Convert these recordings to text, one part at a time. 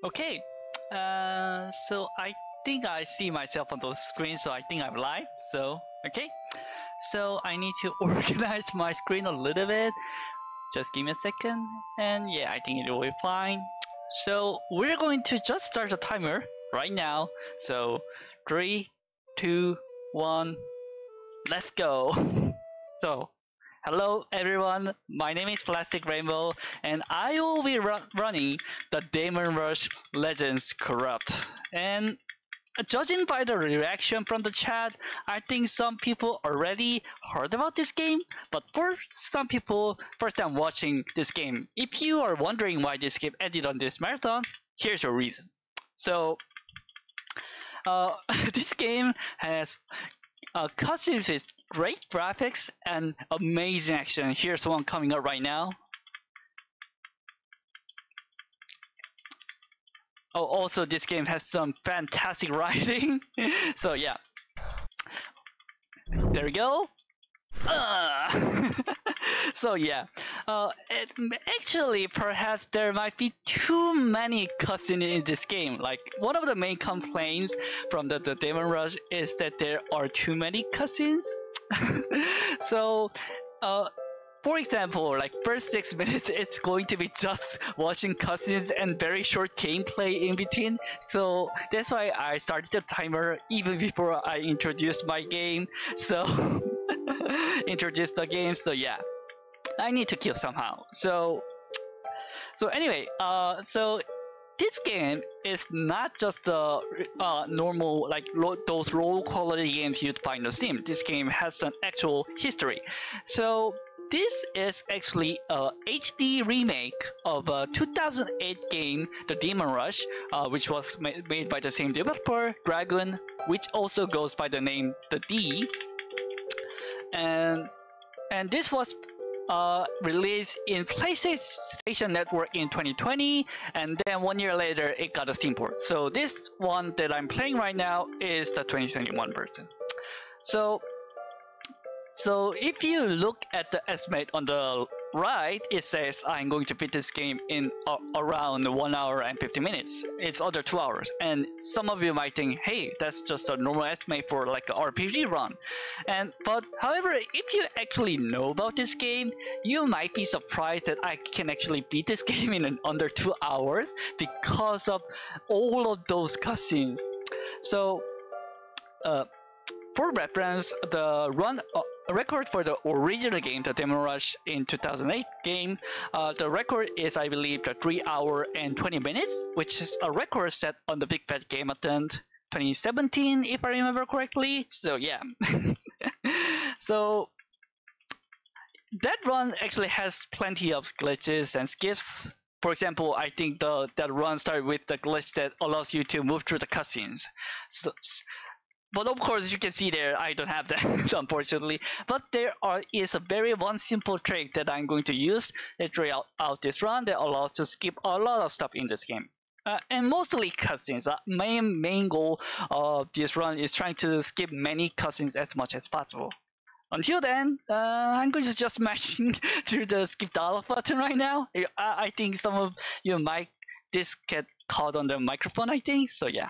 Okay, so I think I see myself on those screens, so I think I'm live. So, okay, so I need to organize my screen a little bit. Just give me a second, and yeah, I think it will be fine. So, we're going to just start the timer right now. So, 3, 2, 1, let's go. So, hello everyone, my name is PlasticRainbow, and I will be running the Demon Rush Legends Corrupt. And judging by the reaction from the chat, I think some people already heard about this game, but for some people, first time watching this game. If you are wondering why this game ended on this marathon, here's your reason. So, this game has cutscenes with great graphics and amazing action. Here's one coming up right now. Oh, also this game has some fantastic writing. So yeah, there we go. So yeah, actually perhaps there might be too many cutscenes in this game. Like one of the main complaints from the Demon Rush is that there are too many cutscenes. So for example, like first 6 minutes it's going to be just watching cutscenes and very short gameplay in between. So that's why I started the timer even before I introduced my game. So introduce the game. So yeah, I need to kill somehow. So anyway, so this game is not just the normal like those low quality games you'd find on Steam. This game has an actual history. So this is actually a HD remake of a 2008 game, The Demon Rush, which was made by the same developer, Dragon, which also goes by the name The D. And this was released in PlayStation Network in 2020, and then 1 year later it got a Steam port. So this one that I'm playing right now is the 2021 version. So if you look at the estimate on the right, it says I'm going to beat this game in around 1 hour and 50 minutes. It's under 2 hours, and some of you might think, hey, that's just a normal estimate for like an RPG run. But however, if you actually know about this game, you might be surprised that I can actually beat this game in under 2 hours because of all of those cutscenes. So for reference, the record for the original game, the Demon Rush in 2008 game, the record is, I believe, the 3 hour and 20 minutes, which is a record set on the Big Bad Game-A-Thon 2017, if I remember correctly. So yeah. So that run actually has plenty of glitches and skips. For example, I think that run started with the glitch that allows you to move through the cutscenes. But of course, you can see there, I don't have that, unfortunately. But there is a one simple trick that I'm going to use throughout this run that allows to skip a lot of stuff in this game. And mostly cutscenes. Main goal of this run is trying to skip many cutscenes as much as possible. Until then, I'm going to just mashing through the skip dialog button right now. I think some of you might get caught on the microphone, I think, so yeah.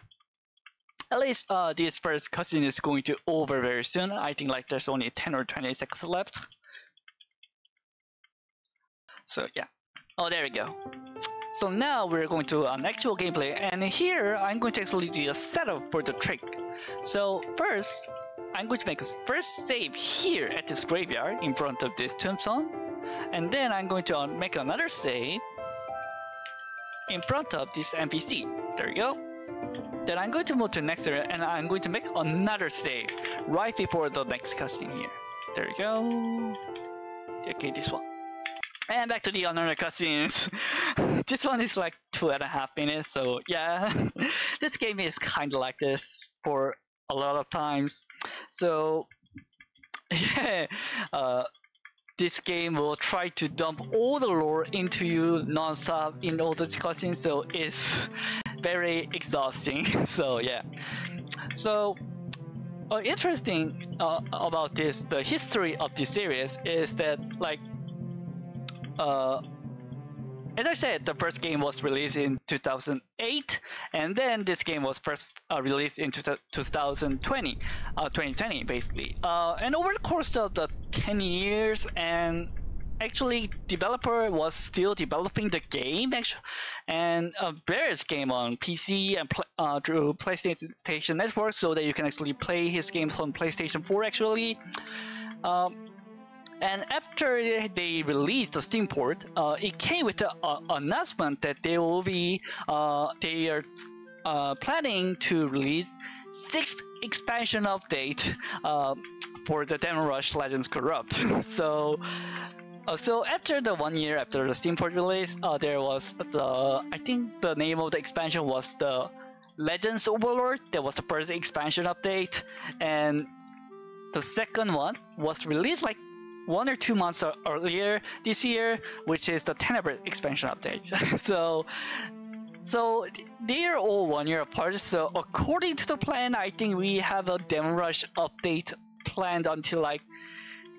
At least this first cutscene is going to over very soon. I think like there's only 10 or 20 seconds left. So yeah. Oh, there we go. So now we're going to an actual gameplay, and here I'm going to actually do a setup for the trick. So first, I'm going to make a first save here at this graveyard in front of this tombstone, and then I'm going to make another save in front of this NPC. There you go. Then I'm going to move to the next area, and I'm going to make another save right before the next cutscene here. There you go. Okay, this one. And back to the other cutscenes. This one is like 2.5 minutes, so yeah. This game is kind of like this for a lot of times. So yeah, this game will try to dump all the lore into you non-stop in all the cutscenes, so it's very exhausting. So yeah. So interesting about this, the history of this series is that like as I said, the first game was released in 2008, and then this game was first released in 2020, 2020 basically. And over the course of the 10 years, and actually developer was still developing the game actually, and Bear's game on PC and through PlayStation Network, so that you can actually play his games on PlayStation 4 actually. And after they released the Steam port, it came with the announcement that they will be they are planning to release 6th expansion update for the Demon Rush Legends Corrupt. So after the 1 year after the Steam port release, there was I think the name of the expansion was the Legends Overlord. That was the first expansion update, and the second one was released like 1 or 2 months earlier this year, which is the Tenebrae expansion update. so they are all 1 year apart. So according to the plan, I think we have a Demon Rush update planned until like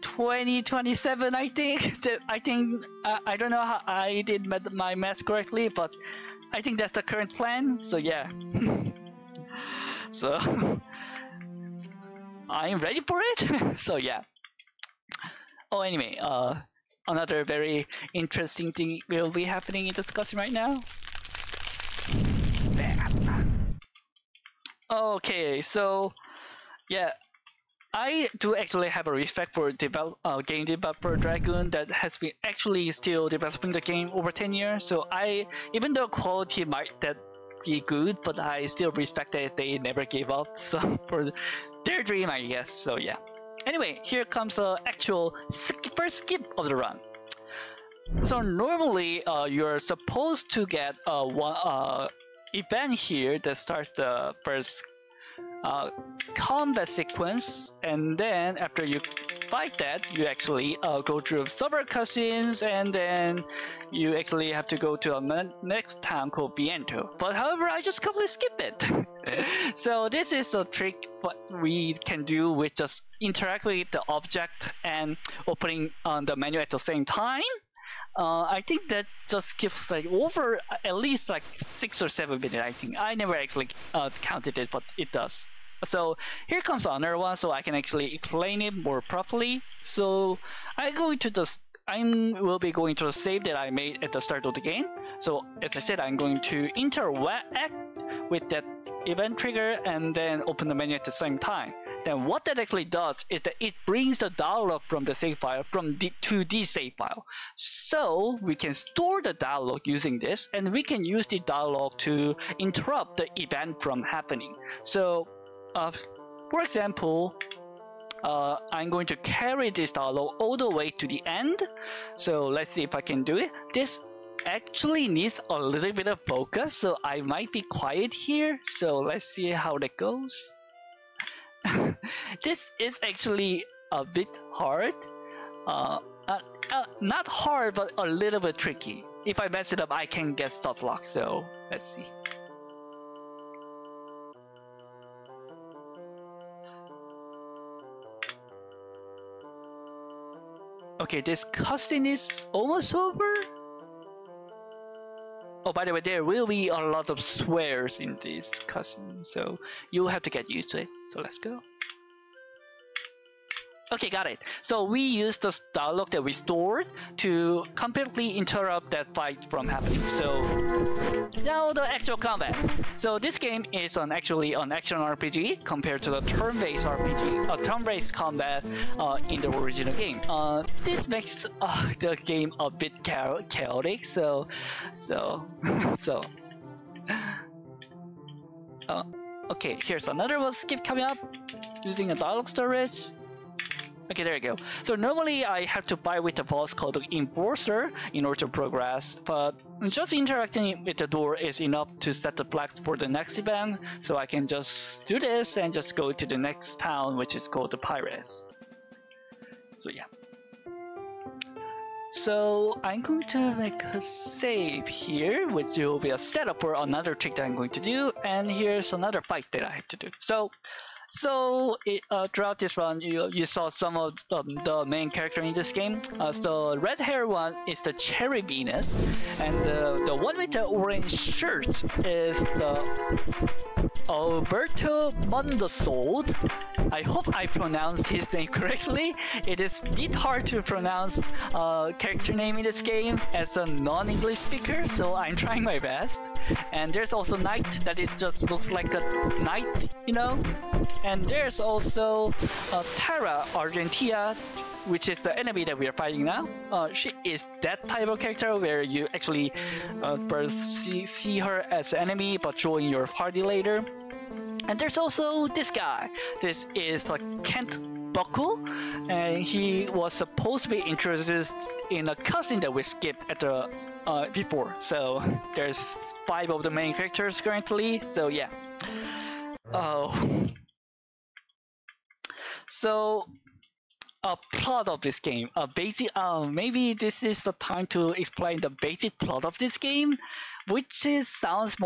2027. I think I don't know how I did my math correctly, but I think that's the current plan. So yeah. So I'm ready for it. So yeah. Oh, anyway, another very interesting thing will be happening in this discussion right now. Bam. Okay, so yeah, I do actually have a respect for game developer Dragoon that has been actually still developing the game over 10 years. So even though quality might that be good, but I still respect that they never gave up. So for their dream, I guess. So yeah. Anyway, here comes the actual first skip of the run. So normally, you're supposed to get one event here that starts the first combat sequence, and then after you fight that, you actually go through several cutscenes, and then you actually have to go to a next town called Viento. But however, I just completely skipped it. So this is a trick what we can do with just interact with the object and opening the menu at the same time. I think that just skips like over at least like 6 or 7 minutes. I think I never actually counted it, but it does. So here comes another one, so I can actually explain it more properly. So I will be going to the save that I made at the start of the game. So as I said, I'm going to interact with that event trigger and then open the menu at the same time. Then what that actually does is that it brings the dialog from the save file to the save file. So we can store the dialog using this, and we can use the dialog to interrupt the event from happening. So for example, I'm going to carry this dialog all the way to the end. So let's see if I can do it. This actually needs a little bit of focus, so I might be quiet here. So let's see how that goes. This is actually a bit hard. Not hard, but a little bit tricky. If I mess it up, I can get stop lock. So let's see. Okay, this cutscene is almost over. Oh, by the way, there will be a lot of swears in this cutscene, so you have to get used to it. So let's go. Okay, got it. So we use the dialog that we stored to completely interrupt that fight from happening. So now the actual combat. So this game is actually an action RPG compared to the turn-based RPG, turn-based combat in the original game. This makes the game a bit chaotic. Okay, here's another one skip coming up using a dialog storage. Okay, there you go. So normally I have to fight with a boss called the Enforcer in order to progress, but just interacting with the door is enough to set the flags for the next event, so I can just do this and just go to the next town, which is called the Pirates. So yeah. So I'm going to make a save here, which will be a setup for another trick that I'm going to do, and here's another fight that I have to do. So So throughout this run, you saw some of the main character in this game. So red hair one is the Cherry Venus, and the one with the orange shirt is the Alberto Mondosold. I hope I pronounced his name correctly. It is a bit hard to pronounce character name in this game as a non-English speaker, so I'm trying my best. And there's also Knight that is just looks like a knight, you know. And there's also Terra Argentia, which is the enemy that we are fighting now. She is that type of character where you actually first see her as an enemy but join your party later. And there's also this guy. This is Kent Buckle, and he was supposed to be introduced in a cutscene that we skipped at the before. So there's 5 of the main characters currently. So yeah. So plot of this game. Basic. Maybe this is the time to explain the basic plot of this game, which sounds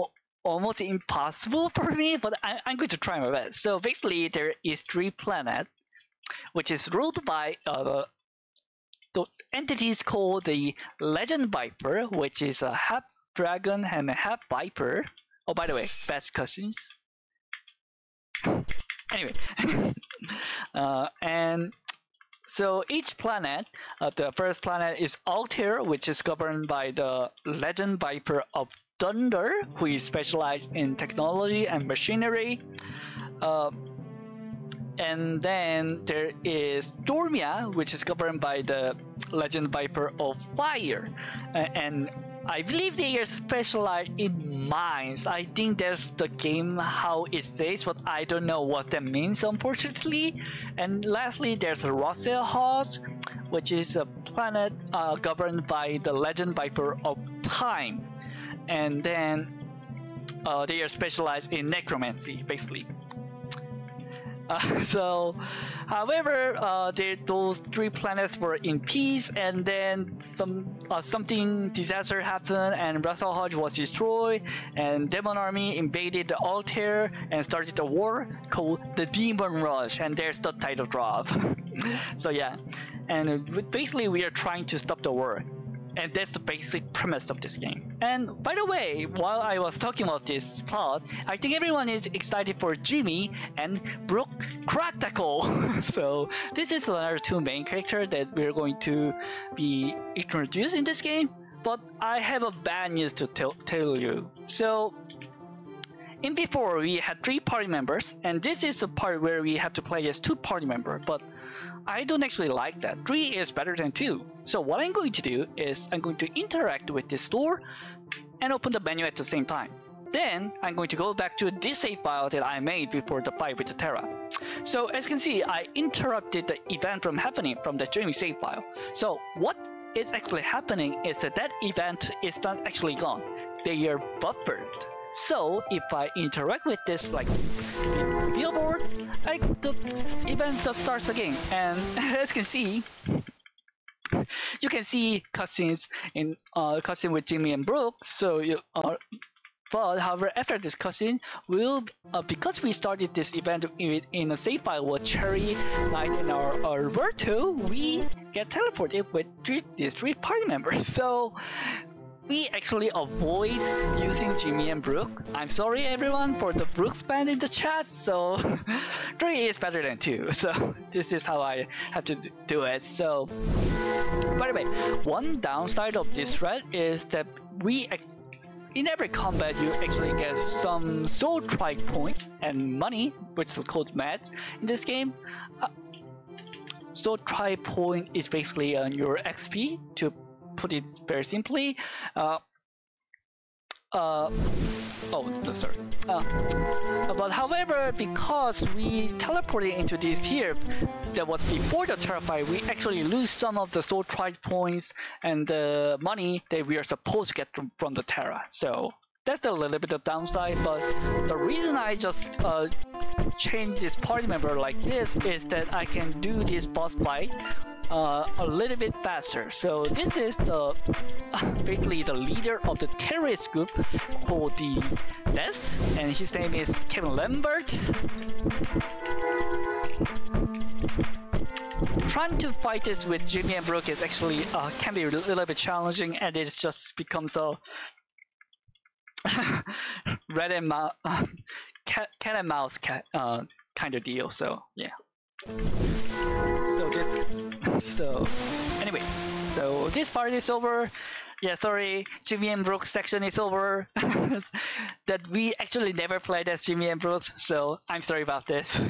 almost impossible for me, but I'm going to try my best. So basically, there is 3 planets, which is ruled by the entities called the Legend Viper, which is a half dragon and a half viper. Oh, by the way, best cousins. Anyway, and so each planet, the first planet is Altair, which is governed by the Legend Viper of Thunder, who is specialized in technology and machinery. And then there is Dormia, which is governed by the Legend Viper of Fire. And I believe they are specialized in mines. I think that's the game how it says, but I don't know what that means, unfortunately. And lastly, there's Rosselhorst, which is a planet governed by the Legend Viper of Time. And then they are specialized in necromancy, basically. However, those 3 planets were in peace, and then something disaster happened, and Rosselhorst was destroyed, and Demon Army invaded the Altair and started a war called the Demon Rush, and there's the title drop. So yeah, and basically we are trying to stop the war. And that's the basic premise of this game. And by the way, while I was talking about this plot, I think everyone is excited for Jimmy and Brooke Cracktackle. So this is another 2 main characters that we're going to be introduced in this game. But I have a bad news to tell you. So in before we had 3 party members, and this is the part where we have to play as 2 party members, but I don't actually like that. 3 is better than 2. So what I'm going to do is I'm going to interact with this door and open the menu at the same time. Then I'm going to go back to this save file that I made before the fight with the Terra. So as you can see, I interrupted the event from happening from the streaming save file. So what is actually happening is that event is not actually gone. They are buffered. So if I interact with this billboard, the event just starts again. And as you can see, you can see cutscenes in cutscene with Jimmy and Brooke. So but however, after this cutscene, because we started this event in a save file with Cherry, Knight, and our Alberto, we get teleported with these 3 party members. So we actually avoid using Jimmy and Brooke. I'm sorry everyone for the Brooks fan in the chat, so 3 is better than 2. So this is how I have to do it. So by the way, one downside of this thread is that in every combat you actually get some soul strike points and money, which is called mats in this game. Soul strike point is basically on your XP, to put it very simply. But however, because we teleported into this here that was before the Terra fight, we actually lose some of the soul strike points and the money that we are supposed to get from the Terra. So that's a little bit of downside, but the reason I just change this party member like this is that I can do this boss fight a little bit faster. So this is the basically the leader of the terrorist group called the Death, and his name is Kevin Lambert. Trying to fight this with Jimmy and Brooke is actually can be a little bit challenging, and it just becomes a rat and mouse, cat and mouse kind of deal. So yeah. So anyway, so this part is over. Yeah, sorry, Jimmy and Brooks section is over. That we actually never played as Jimmy and Brooks, so I'm sorry about this.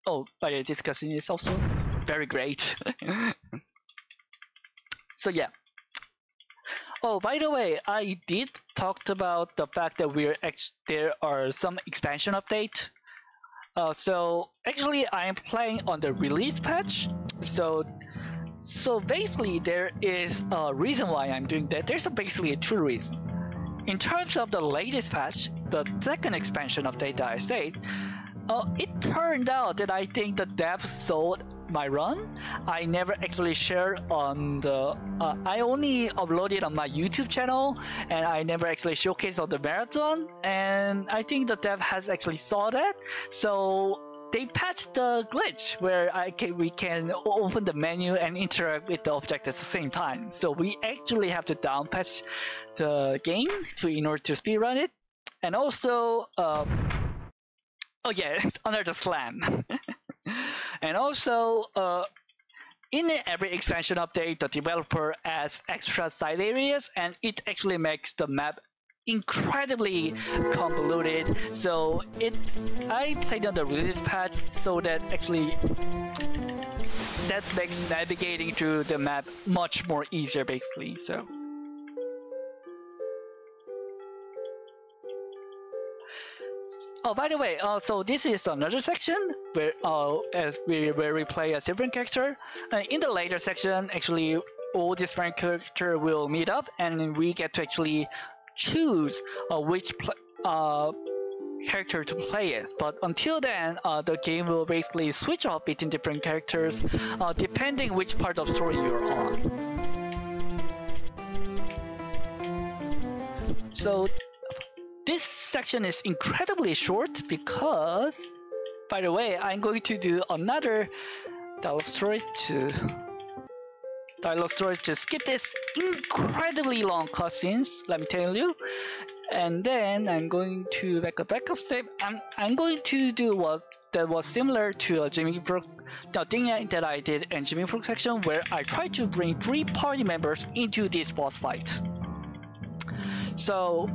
Oh, by the way, this cutscene is also very great. So yeah. Oh, by the way, I did talk about the fact that there are some expansion updates. So actually, I am playing on the release patch. So basically, there is a reason why I'm doing that. There's basically two reasons. In terms of the latest patch, the second expansion update that I said, it turned out that I think the devs sold my run. I never actually shared on the. I only uploaded on my YouTube channel, and I never actually showcased on the marathon. And I think the dev has actually saw that, so they patched the glitch where we can open the menu and interact with the object at the same time. So we actually have to down patch the game in order to speedrun it, and also. Oh yeah, under the slam. And also, in every expansion update, the developer adds extra side areas, and it actually makes the map incredibly convoluted. So I played on the release patch, so that actually that makes navigating through the map much more easier, basically. So. Oh, by the way, so this is another section where we play a different character. In the later section, actually, all different characters will meet up, and we get to actually choose which character to play as. But until then, the game will basically switch off between different characters, depending which part of the story you're on. So. This section is incredibly short because, by the way, I'm going to do another dialogue story to skip this incredibly long cutscenes, let me tell you. And then I'm going to backup save. I'm going to do what that was similar to a Jimmy Brook thing that I did in Jimmy Brook section, where I tried to bring 3 party members into this boss fight. So.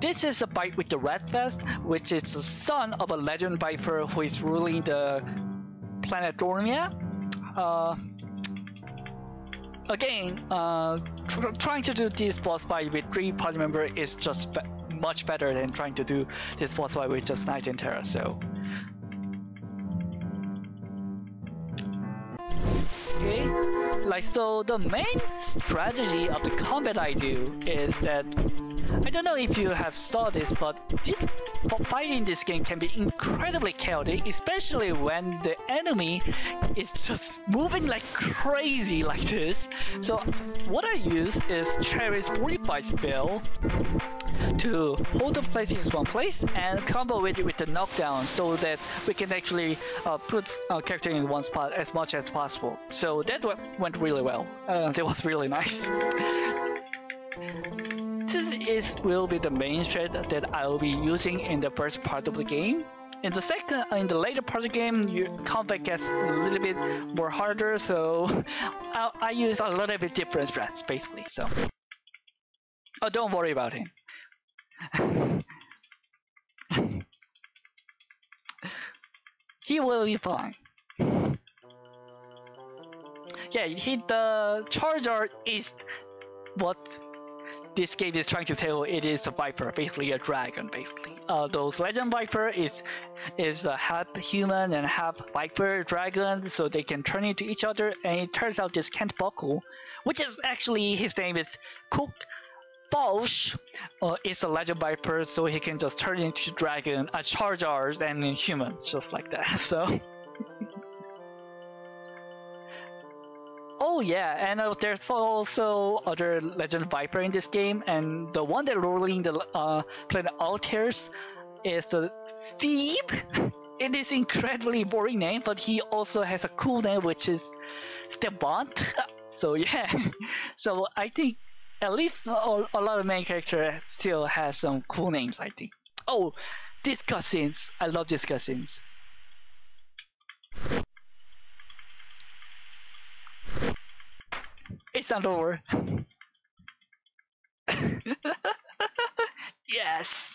This is a fight with the Red Vest, which is the son of a legend viper who is ruling the planet Dormia. Again, trying to do this boss fight with 3 party members is just much better than trying to do this boss fight with just Knight and Terra. So, okay, so the main strategy of the combat I do is that. I don't know if you have saw this, but fighting in this game can be incredibly chaotic, especially when the enemy is just moving like crazy like this. So what I use is Cherry's Fortify spell to hold the place in one place and combo it with the knockdown, so that we can actually put our character in one spot as much as possible. So that went really well. That was really nice. This will be the main strat that I will be using in the first part of the game. In the later part of the game, your combat gets a little bit more harder, so I use a little bit different strats basically. So, oh, don't worry about him. He will be fine. Yeah, the charger is what this game is trying to tell. It is a viper, basically a dragon. Basically, those legend viper is half human and half viper dragon, so they can turn into each other. And it turns out this Kent Buckle, which is actually his name is Cook Balsh, is a legend viper, so he can just turn into dragon, chargers, and human, just like that. So. Oh yeah, and there's also other Legend Viper in this game, and the one that ruling the planet Altiers is Steve. It is incredibly boring name, but he also has a cool name, which is Stebont. So yeah, so I think at least a lot of main character still has some cool names, I think. Oh, these cutscenes. I love these cutscenes. It's not over. Yes!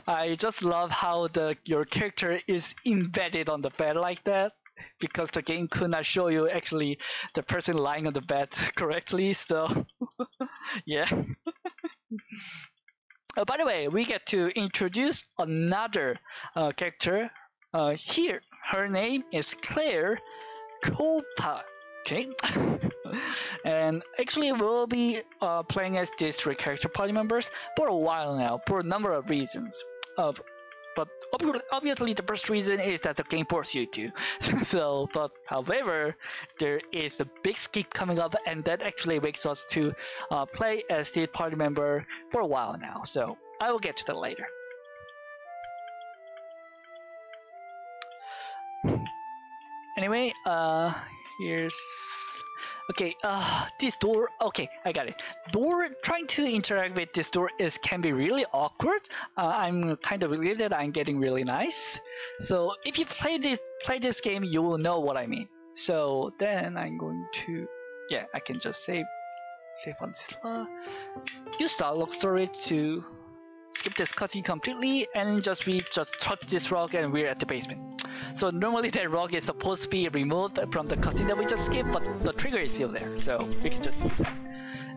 I just love how your character is embedded on the bed like that, because the game could not show you actually the person lying on the bed correctly, so yeah. By the way, we get to introduce another character here. Her name is Claire Copa. Okay. And actually we'll be playing as these three character party members for a while now, for a number of reasons. But obviously the first reason is that the game forces you to. But however, there is a big skip coming up, and that actually makes us to play as the party member for a while now. So I will get to that later. Anyway, here's okay. This door. Okay, I got it. Trying to interact with this door can be really awkward. I'm kind of relieved that I'm getting really nice. So if you play this game, you will know what I mean. So then I'm going to, yeah, I can just save on this. Use dialogue storage to skip this cutscene completely, and we just touch this rock and we're at the basement. So normally that rock is supposed to be removed from the cutscene that we just skipped, but the trigger is still there, so we can just use that.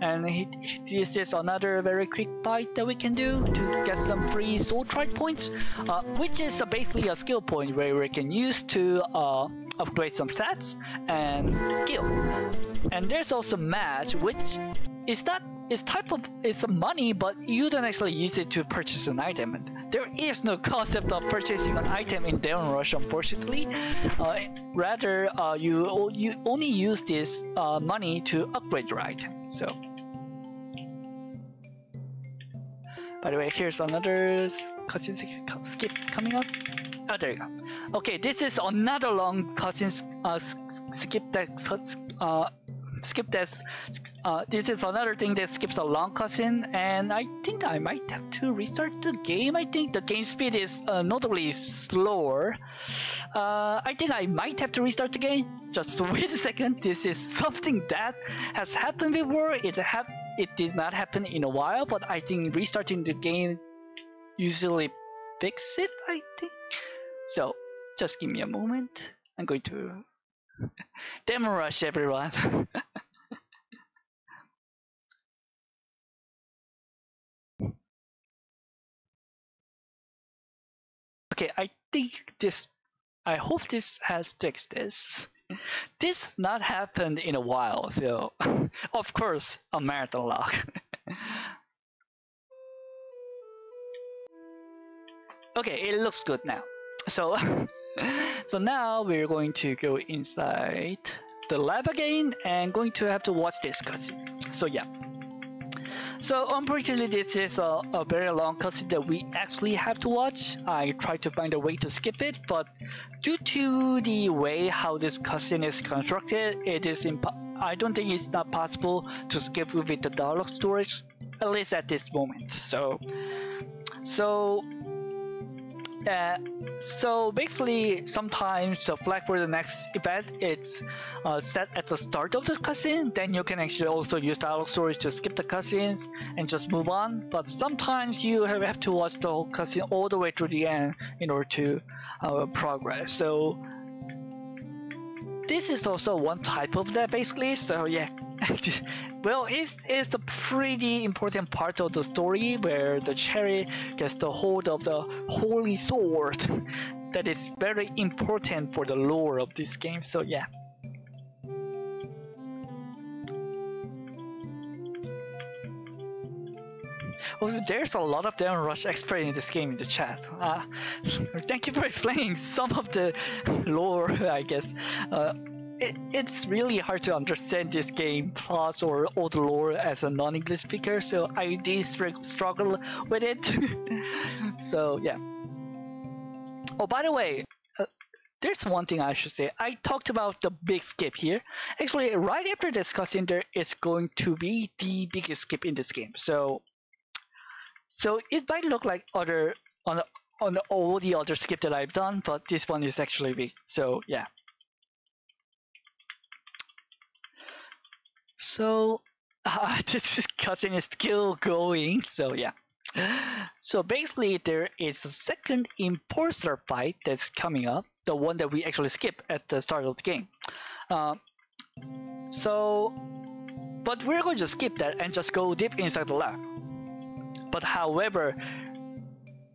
And this is another very quick fight that we can do to get some free soul trike points, which is basically a skill point where we can use to upgrade some stats and skill. And there's also match, which is it's money, but you don't actually use it to purchase an item. There is no concept of purchasing an item in Demon Rush, unfortunately. Rather, you only use this money to upgrade your item. So, by the way, here's another cutscene skip coming up. Oh, there you go. Okay, this is another long cutscene skip that this is another thing that skips a long cutscene, and I think I might have to restart the game. I think the game speed is notably slower. I think I might have to restart the game. Just wait a second. This is something that has happened before. It did not happen in a while, but I think restarting the game usually fix it, I think. So just give me a moment. I'm going to Demon Rush, everyone. Okay, I hope this has fixed this. This not happened in a while, so of course a marathon log. Okay, it looks good now. So so now we're going to go inside the lab again and going to have to watch this cutscene. So yeah. So unfortunately this is a very long cutscene that we actually have to watch. I tried to find a way to skip it, but due to the way how this cutscene is constructed, I don't think it's not possible to skip with the dialogue storage, at least at this moment. So basically, sometimes the flag for the next event it's set at the start of the cutscene. Then you can actually also use dialogue storage to skip the cutscenes and just move on. But sometimes you have to watch the whole cutscene all the way to the end in order to progress. So this is also one type of that, basically. So yeah. Well, it is the pretty important part of the story where the cherry gets the hold of the holy sword. That is very important for the lore of this game. So yeah. Well, there's a lot of Demon Rush expert in this game in the chat. Thank you for explaining some of the lore, I guess. it's really hard to understand this game plus or all the lore as a non-English speaker, so I did struggle with it. So yeah. Oh, by the way, there's one thing I should say. I talked about the big skip here. Actually, right after this cutscene, there is going to be the biggest skip in this game. So it might look like other on all the other skip that I've done, but this one is actually big. So yeah. So this cutscene is still going. So yeah. So basically, there is a second imposter fight that's coming up, the one that we actually skip at the start of the game. But we're going to skip that and just go deep inside the lab. But however,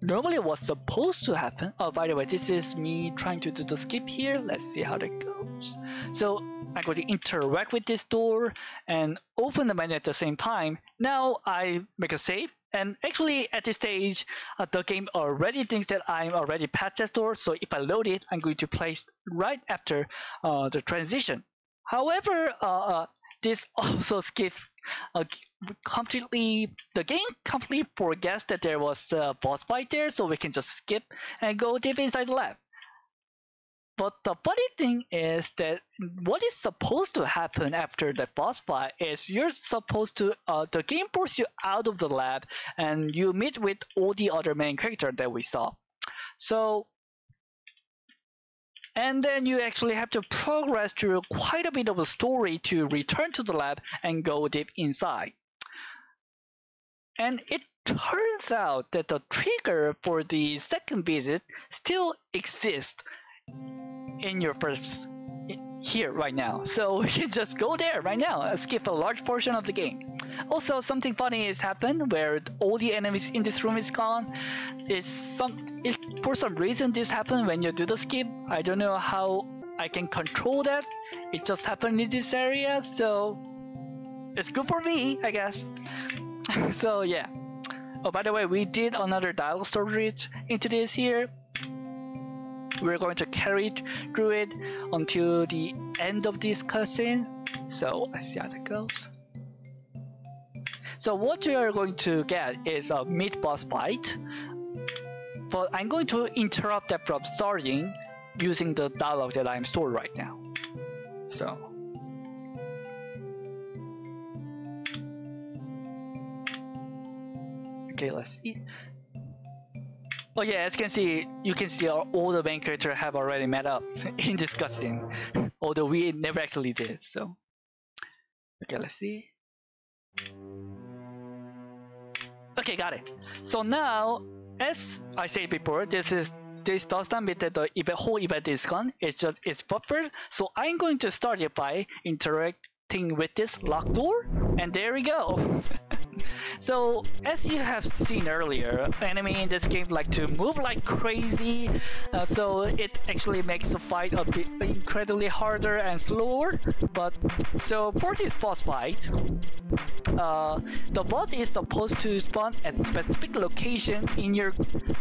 normally what's supposed to happen, oh, by the way, this is me trying to do the skip here. Let's see how that goes. So I'm going to interact with this door and open the menu at the same time. Now I make a save. And actually, at this stage, the game already thinks that I'm already past that door. So if I load it, I'm going to place right after the transition. However, this also skips completely. The game completely forgets that there was a boss fight there, so we can just skip and go deep inside the lab. But the funny thing is that what is supposed to happen after the boss fight is you're supposed to, the game pulls you out of the lab and you meet with all the other main characters that we saw. So, and then you actually have to progress through quite a bit of a story to return to the lab and go deep inside. And it turns out that the trigger for the second visit still exists in your first here right now, so you just go there right now and skip a large portion of the game. Also, something funny has happened where all the enemies in this room is gone. For some reason this happened when you do the skip. I don't know how I can control that. It just happened in this area, so it's good for me, I guess. So yeah. Oh, by the way, we did another dialogue storage into this here. We're going to carry it through it until the end of this cutscene. So let's see how that goes. So what we are going to get is a mid-boss fight. But I'm going to interrupt that from starting using the dialogue that I'm stored right now. So okay, let's see. Oh yeah, as you can see all the main characters have already met up in this cutscene, although we never actually did. So, okay, let's see. Okay, got it. So now, as I said before, this does not mean that the whole event is gone. It's buffered. So I'm going to start it by interacting with this locked door, and there we go. So, as you have seen earlier, enemy in this game like to move like crazy, so it actually makes the fight a bit incredibly harder and slower. But so for this boss fight, the boss is supposed to spawn at a specific location in your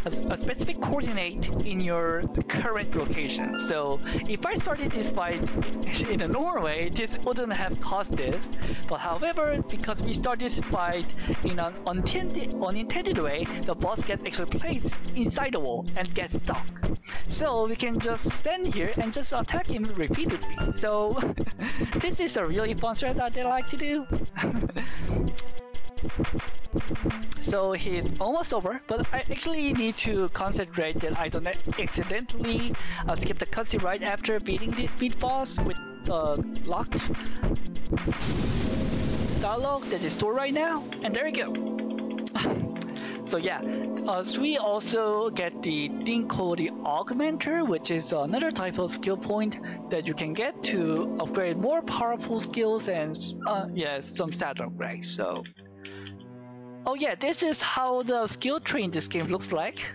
a specific coordinate in your current location. So if I started this fight in a normal way, this wouldn't have caused this. But however, because we start this fight in an unintended way, the boss gets actually placed inside the wall and gets stuck. So we can just stand here and just attack him repeatedly. So this is a really fun strat that I like to do. So he's almost over, but I actually need to concentrate that I don't accidentally skip the cutscene right after beating this speed boss with the locked dialogue that is stored right now, and there we go. So yeah, so we also get the thing called the augmenter, which is another type of skill point that you can get to upgrade more powerful skills and yeah, some stat upgrades. So oh yeah, this is how the skill tree in this game looks like.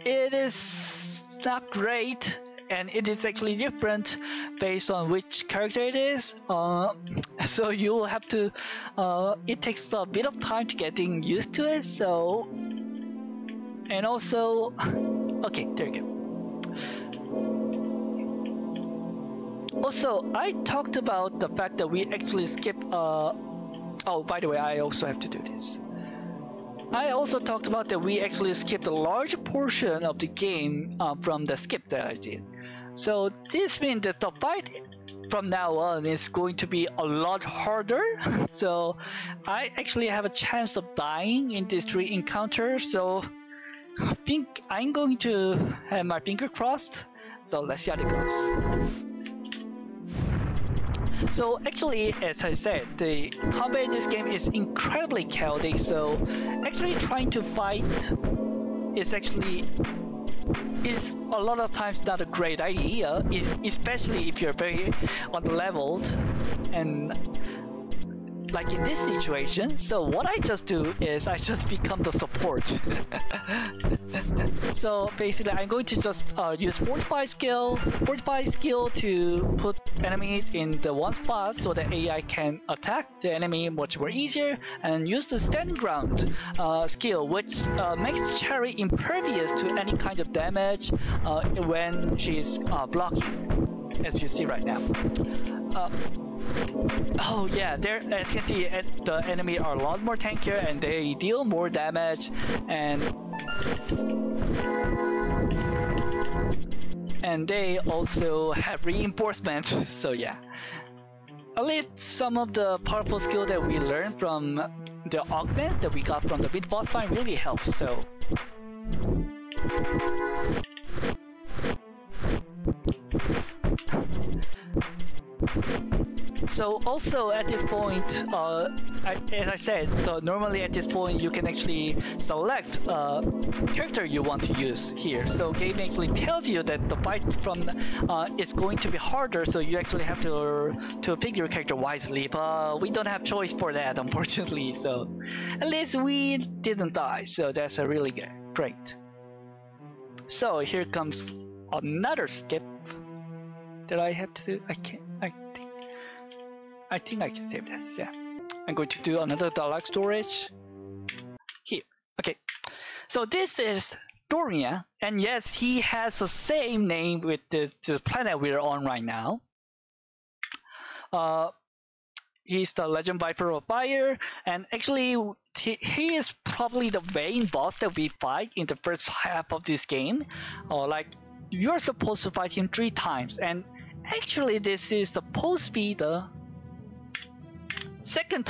It is not great, and it is actually different based on which character it is. So you will have to, it takes a bit of time to getting used to it. So, and also, okay, there you go. Also, I talked about the fact that we actually skip. Oh, by the way, I also have to do this. I also talked about that we actually skipped a large portion of the game from the skip that I did. So this means that the fight from now on is going to be a lot harder. So I actually have a chance of dying in these 3 encounters. So I think I'm going to have my finger crossed. So let's see how it goes. So actually, as I said, the combat in this game is incredibly chaotic, so actually trying to fight is a lot of times not a great idea, especially if you're very unleveled and like in this situation. So what I just do is I just become the support. So basically I'm going to just use fortify skill to put enemies in the one spot so that AI can attack the enemy much more easier, and use the stand ground skill, which makes Cherry impervious to any kind of damage when she's blocking, as you see right now. Oh yeah, there, as you can see, the enemy are a lot more tankier and they deal more damage, and they also have reinforcement. So yeah, at least some of the powerful skill that we learned from the augments that we got from the mid boss fight really helps. So so also at this point, as I said, normally at this point you can actually select character you want to use here. So game actually tells you that the fight from is going to be harder, so you actually have to pick your character wisely. But we don't have choice for that, unfortunately. So at least we didn't die, so that's a really great. So here comes another skip that I have to do. I think I can save this. Yeah, I'm going to do another dialogue storage here. Okay, so this is Doria, and yes, he has the same name with the planet we're on right now. He's the Legend Viper of Fire, and actually he is probably the main boss that we fight in the first half of this game. Like, you're supposed to fight him 3 times, and actually this is supposed to be the second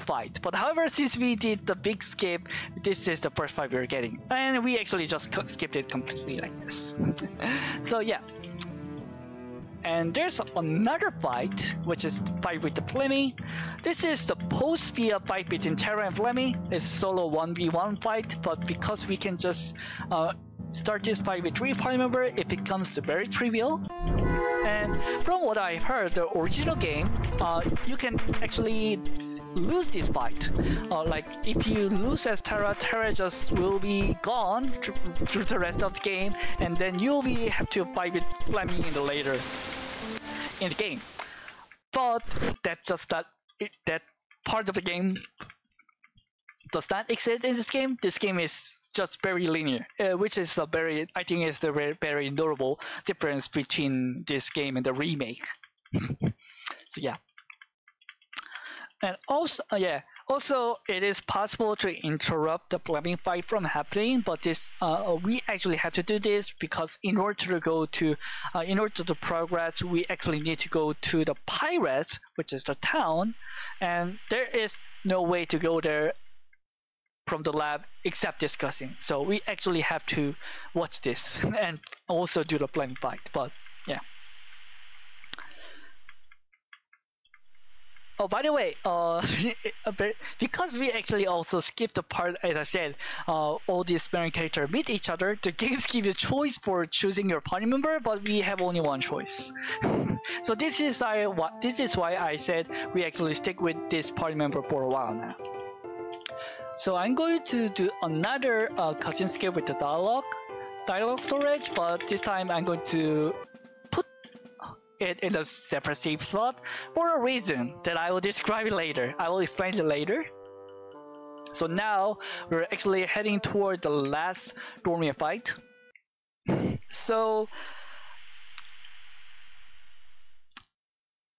fight. But however, since we did the big skip, this is the first fight we're getting, and we actually just skipped it completely like this. So yeah. And there's another fight, which is the fight with the Flemmy. This is the post-via fight between Terra and Flemmy. It's solo 1v1 fight, but because we can just start this fight with 3 party members, it becomes very trivial. And from what I heard, the original game, you can actually lose this fight. Like, if you lose as Terra, Terra just will be gone through the rest of the game, and then you'll have to fight with Flemmy later in the game. But that's just that part of the game does not exist in this game. This game is just very linear, which is I think is the very notable difference between this game and the remake. So yeah. And also, also it is possible to interrupt the Fleming fight from happening, but this we actually have to do this because in order to progress, we actually need to go to the Pirates, which is the town, and there is no way to go there from the lab except discussing. So we actually have to watch this and also do the Fleming fight. But yeah. Oh, by the way, because we actually also skipped the part, as I said, all these main characters meet each other, the games give you choice for choosing your party member, but we have only one choice. So this is why I said we actually stick with this party member for a while now. So I'm going to do another cutscene skip with the dialogue storage, but this time I'm going to put it in a separate save slot for a reason that I will describe it later. I will explain it later. So now we're actually heading toward the last Dormia fight. So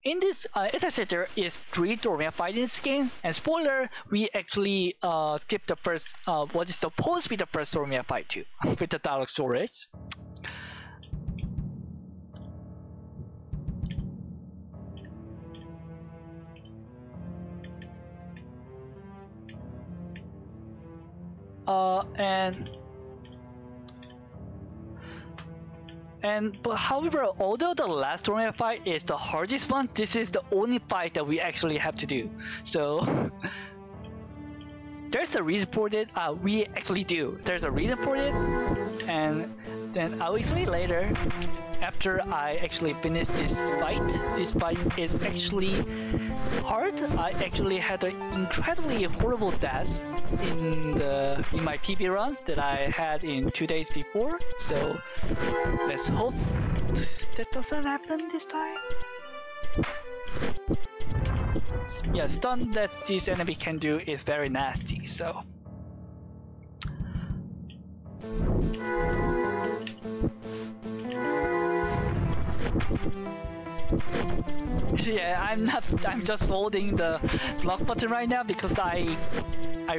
in this, as I said, there is 3 Dormia fights in this game, and spoiler, we actually skipped the first, what is supposed to be the first Dormia fight too, with the dialogue storage. But however, although the last Dormia fight is the hardest one, this is the only fight that we actually have to do. So there's a reason for it. We actually do. There's a reason for this, and then I'll explain later. After I actually finish this fight is actually hard. I actually had an incredibly horrible death in my PB run that I had in 2 days before. So let's hope that doesn't happen this time. Yeah, stun that this enemy can do is very nasty. So. Yeah, I'm just holding the block button right now because I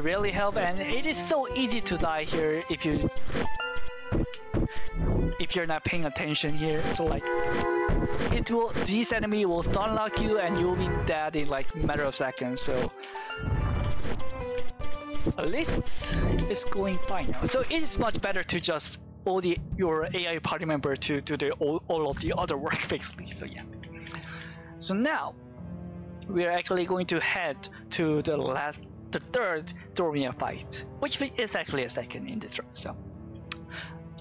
rarely help, and it is so easy to die here if you're not paying attention here. So like this enemy will stun lock you and you'll be dead in like a matter of seconds. So at least it's going fine now. So it is much better to just your AI party member to do all of the other work basically. So yeah. So now we are actually going to head to the third Dormia fight, which is actually a second in this run. So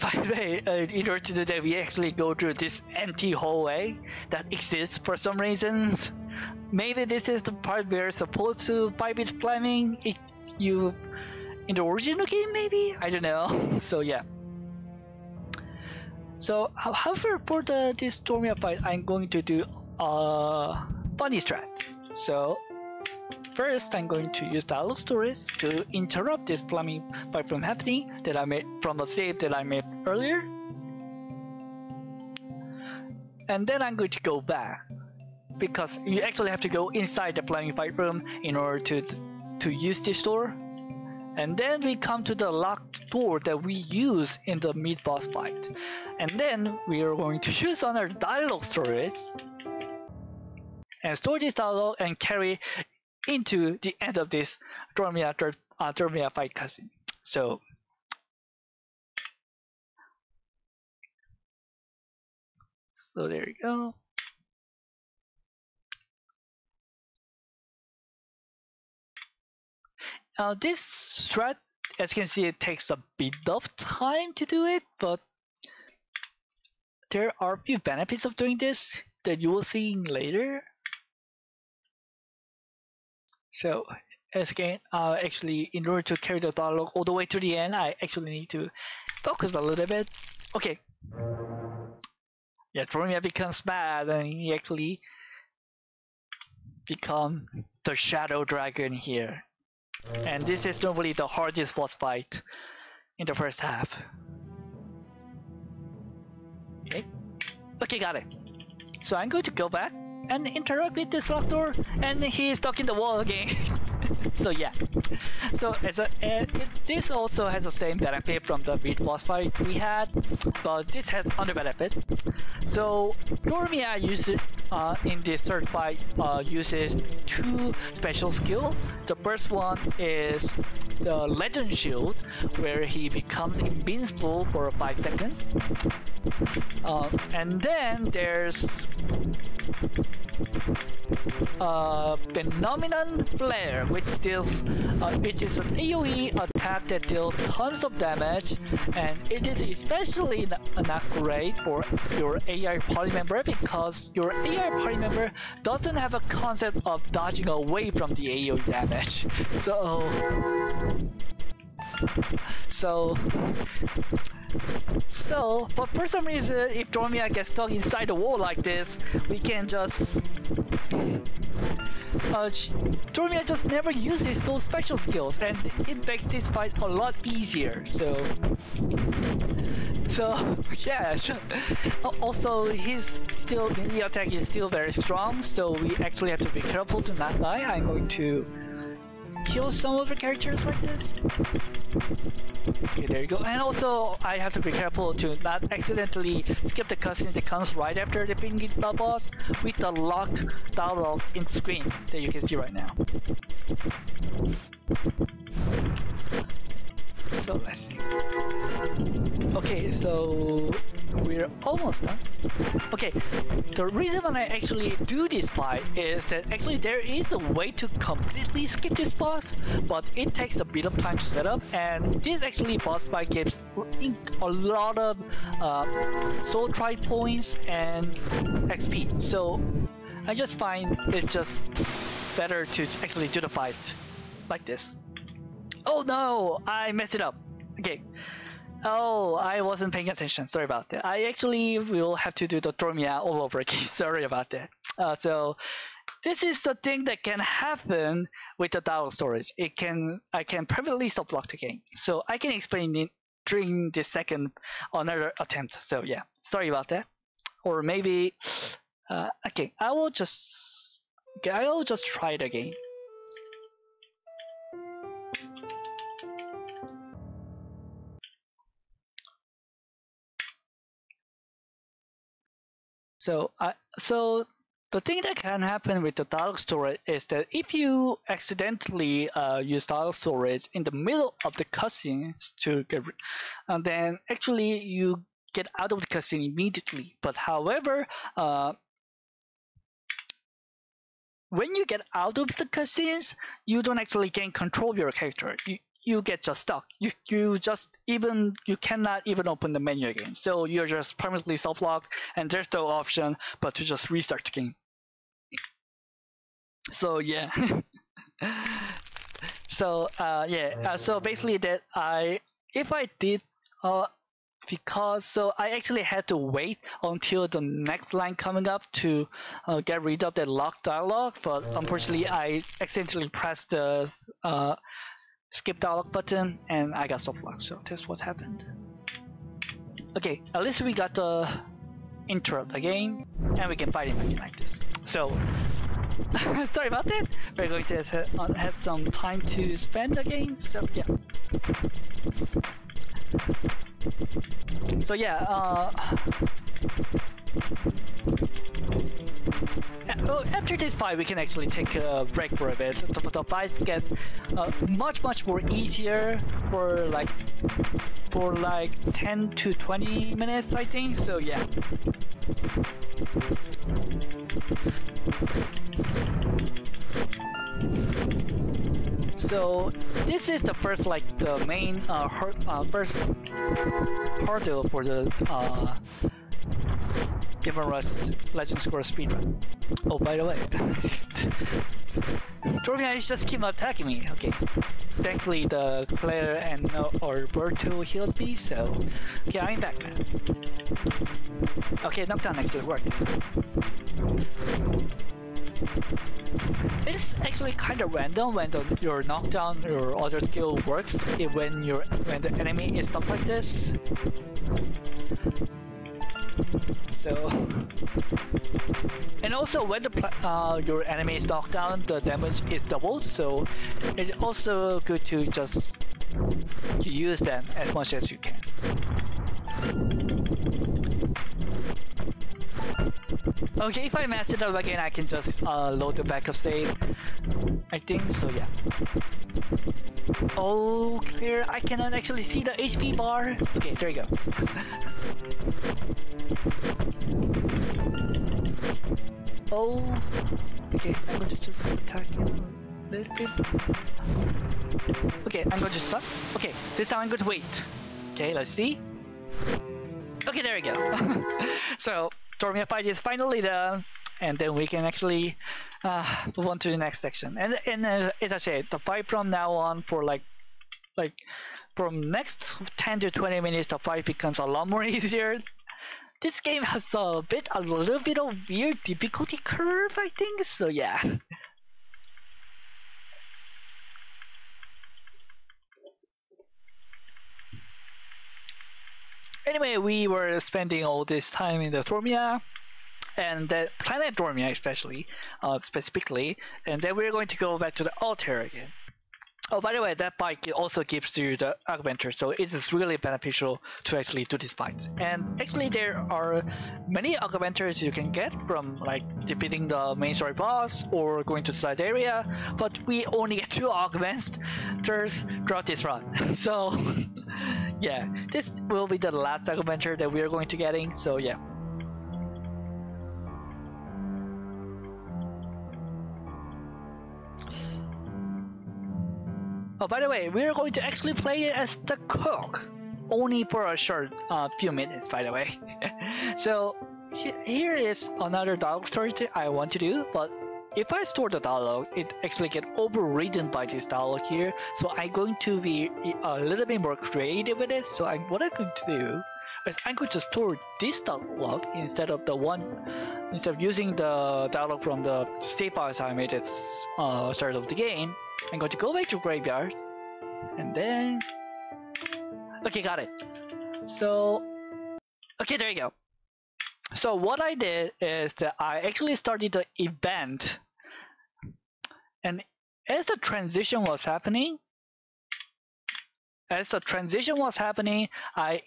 by the way, in order to do that, we actually go through this empty hallway that exists for some reasons. Maybe this is the part we're supposed to fight with Fleming. In the original game, maybe, I don't know. So yeah. So however, for this Dormia fight, I'm going to do bunny strat. So first, I'm going to use dialogue storage to interrupt this Fleming fight from happening that I made from a save that I made earlier. And then I'm going to go back because you actually have to go inside the Fleming fight room in order to use this door. And then we come to the locked door that we use in the mid-boss fight. And then we are going to use on our dialogue storage and store this dialogue and carry into the end of this Dormia fight cutscene. So there you go. This strat, as you can see, it takes a bit of time to do it, but there are a few benefits of doing this that you will see later. So, as again, actually, in order to carry the dialogue all the way to the end, I actually need to focus a little bit. Okay. Yeah, Dormia becomes mad, and he actually becomes the Shadow Dragon here. And this is normally the hardest boss fight in the first half. Okay, got it. So I'm going to go back and interact with this locked door, and he is stuck in the wall again. So yeah. So this also has the same benefit from the mid-boss fight we had, but this has other benefit. So Dormia uses in this third fight uses 2 special skills. The first one is the Legend Shield, where he becomes invincible for 5 seconds. And then there's Phenomenon Flare, which is an AoE attack that deals tons of damage, and it is especially not great for your AI party member because your AI party member doesn't have a concept of dodging away from the AoE damage. So So, but for some reason, if Dormia gets stuck inside the wall like this, we can just... Dormia just never uses those special skills, and it makes this fight a lot easier, so yeah. Also, his melee attack is still very strong, so we actually have to be careful to not die. I'm going to kill some of the characters like this. Okay, there you go. And also, I have to be careful to not accidentally skip the cutscene that comes right after the beating the boss with the locked dialogue in screen that you can see right now. So let's see. Okay, so we're almost done. Okay, the reason why I actually do this fight is that actually there is a way to completely skip this boss, but it takes a bit of time to set up, and this actually boss fight gives a lot of soul tribe points and XP. So I just find it's just better to actually do the fight like this. Oh no, I messed it up. Okay. Oh, I wasn't paying attention. Sorry about that. I actually will have to do the Dormia all over again. Sorry about that. So this is the thing that can happen with the dialogue storage. I can permanently stop block the game. So I can explain it during the second another attempt. So yeah, sorry about that. Or maybe okay, I'll just try it again. So the thing that can happen with the dialogue storage is that if you accidentally use dialogue storage in the middle of the cutscenes to get, then actually you get out of the cutscene immediately. But however, when you get out of the cutscenes, you don't actually gain control of your character. You get just stuck. You cannot even open the menu again. So you're just permanently self-locked, and there's no option but to just restart the game. So yeah. So yeah. So basically that I actually had to wait until the next line coming up to get rid of that locked dialogue, but unfortunately I accidentally pressed the skip dialogue button and I got stop locked, so that's what happened. Okay, at least we got the interrupt again and we can fight him again like this. So sorry about that. We're going to have some time to spend again, so yeah. So yeah, after this fight we can actually take a break for a bit. The fights get much more easier for like 10 to 20 minutes, I think. So yeah. So this is the first, like, the main first hurdle for the Game-A Rush Legend Score speedrun. Oh, by the way, Dormia just keep attacking me. Okay, thankfully the Claire and Alberto healed me, so okay, I'm back now. Okay, knockdown actually worked. It's actually kind of random when your knockdown or other skill works when the enemy is stuck like this. So, and also when your enemy is knocked down, the damage is doubled. So it's also good to just use them as much as you can. Okay, if I mess it up again, I can just load the backup save, I think, so yeah. Oh, clear, I cannot actually see the HP bar. Okay, there you go. Oh, okay, I'm going to just attack him a little bit. Okay, I'm going to stop. Okay, this time I'm going to wait. Okay, let's see. Okay, there we go. So, Dormia fight is finally done, and then we can actually move on to the next section. And as I said, the fight from now on for like from next 10 to 20 minutes, the fight becomes a lot more easier. This game has a little bit of weird difficulty curve, I think. So yeah. Anyway, we were spending all this time in the Dormia, and the planet Dormia especially, specifically, and then we're going to go back to the altar again. Oh, by the way, that bike also gives you the augmenter, so it is really beneficial to actually do this fight. And actually, there are many augmenters you can get from like defeating the main story boss or going to the side area, but we only get 2 augmenters throughout this run. So yeah, this will be the last augmenter that we are going to getting. So yeah. Oh, by the way, we're going to actually play it as the cook, only for a short few minutes, by the way. So here is another dialogue story I want to do, but if I store the dialogue, it actually get overridden by this dialogue here. So I'm going to be a little bit more creative with it. So what I'm going to do is I'm going to store this dialogue instead of using the dialogue from the save files I made at the start of the game. I'm going to go back to graveyard, and then okay, got it. So okay, there you go. So what I did is that I actually started the event, and as the transition was happening, I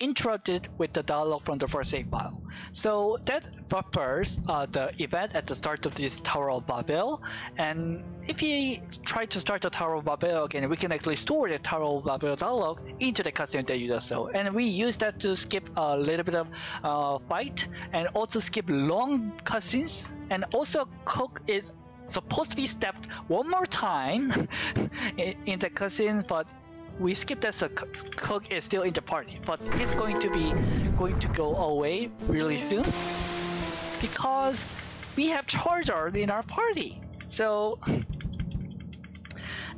interrupted with the dialogue from the first save file. So that buffers the event at the start of this Tower of Babel, and if you try to start the Tower of Babel again, we can actually store the Tower of Babel dialogue into the cutscene that you do so. And we use that to skip a little bit of fight, and also skip long cutscenes, and also Cook is supposed to be stepped one more time in the cutscenes, but we skipped that, so Cook is still in the party, but he's going to go away really soon because we have Charizard in our party. So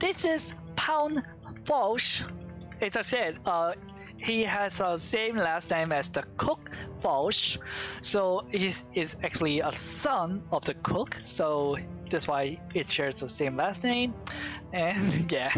this is Pound Foch. As I said, he has the same last name as the Cook, Foch. So he is actually a son of the Cook. So that's why it shares the same last name. And yeah.